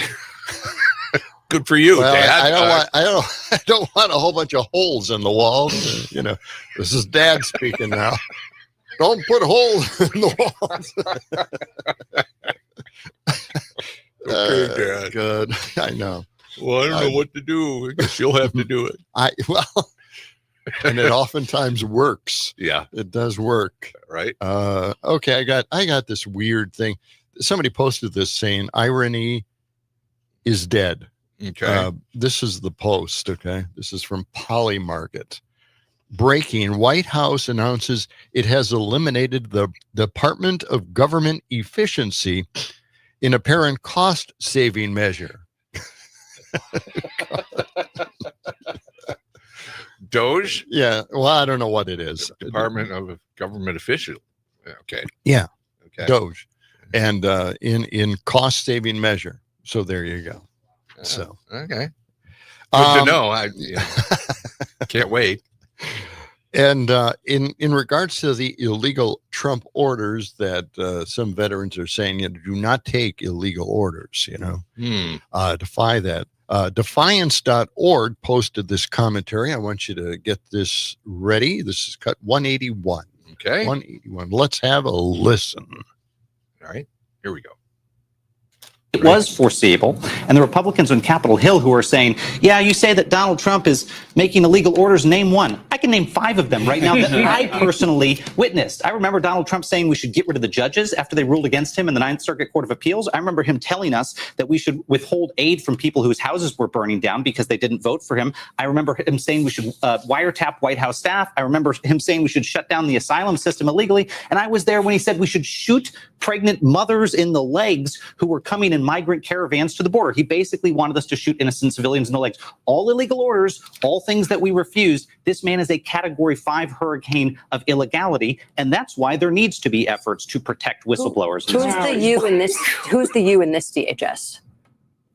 Good for you, well, Dad. I don't want a whole bunch of holes in the walls. This is Dad speaking now. Don't put holes in the walls. Okay, Dad. Good. I know. Well, I don't know what to do. I guess you'll have to do it. And it oftentimes works. Yeah, it does work. Right. Okay, I got this weird thing. Somebody posted this saying irony is dead. Okay. This is the post. Okay. This is from Polymarket. Breaking: White House announces it has eliminated the Department of Government Efficiency in apparent cost-saving measure. Doge? Yeah. Well, I don't know what it is. Department of Government Official. Okay. Yeah. Okay. Doge. And in cost-saving measure. So there you go. So okay. Good to know. I can't wait. And in regards to the illegal Trump orders that some veterans are saying, do not take illegal orders, defy that. Defiance.org posted this commentary. I want you to get this ready. This is cut 181. Okay. 181. Let's have a listen. All right. Here we go. It was foreseeable. And the Republicans on Capitol Hill who are saying, yeah, you say that Donald Trump is making illegal orders. Name one. I can name 5 of them right now that I personally witnessed. I remember Donald Trump saying we should get rid of the judges after they ruled against him in the Ninth Circuit Court of Appeals. I remember him telling us that we should withhold aid from people whose houses were burning down because they didn't vote for him. I remember him saying we should wiretap White House staff. I remember him saying we should shut down the asylum system illegally. And I was there when he said we should shoot pregnant mothers in the legs who were coming in migrant caravans to the border. He basically wanted us to shoot innocent civilians in the legs. All illegal orders, all things that we refused. This man is a Category 5 hurricane of illegality, and that's why there needs to be efforts to protect whistleblowers. Who's the you in this? Who's the you in this DHS?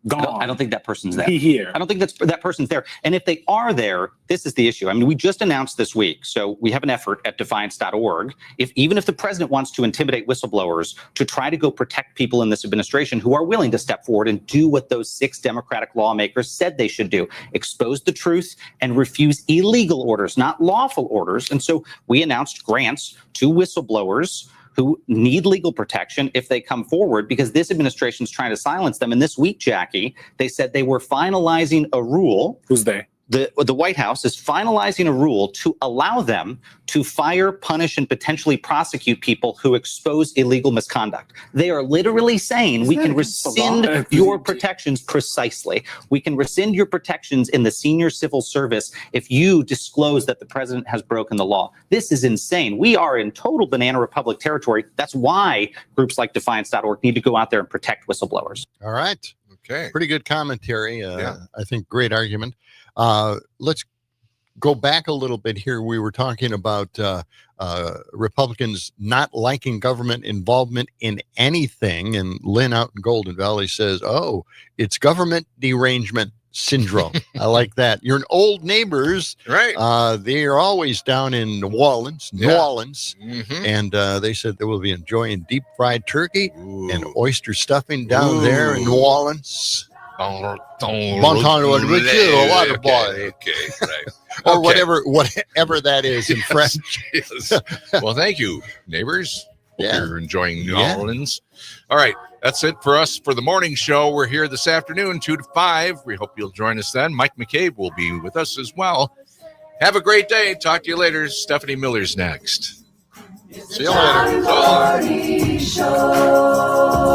Gone. I don't think that person's there. Here. I don't think that person's there. And if they are there, this is the issue. I mean, we just announced this week, so we have an effort at defiance.org. Even if the president wants to intimidate whistleblowers to try to go protect people in this administration who are willing to step forward and do what those 6 Democratic lawmakers said they should do, expose the truth and refuse illegal orders, not lawful orders. And so we announced grants to whistleblowers who need legal protection if they come forward, because this administration is trying to silence them. And this week, Jackie, they said they were finalizing a rule. Who's they? the White House is finalizing a rule to allow them to fire, punish, and potentially prosecute people who expose illegal misconduct. They are literally saying we can rescind your protections precisely. We can rescind your protections in the senior civil service if you disclose that the president has broken the law. This is insane. We are in total banana republic territory. That's why groups like Defiance.org need to go out there and protect whistleblowers. All right. Okay. Pretty good commentary. I think great argument. Let's go back a little bit here. We were talking about Republicans not liking government involvement in anything. And Lynn out in Golden Valley says, oh, it's government derangement syndrome. I like that. Your old neighbors, right? They are always down in New Orleans, Mm-hmm. and they said they will be enjoying deep fried turkey and oyster stuffing down there in New Orleans. Okay, right. Or whatever that is in French. Well, thank you, neighbors. Hope you're enjoying New Yeah. Orleans. All right, that's it for us for the morning show. We're here this afternoon, 2 to 5. We hope you'll join us then. Mike McCabe will be with us as well. Have a great day. Talk to you later. Stephanie Miller's next. See you later. Party show.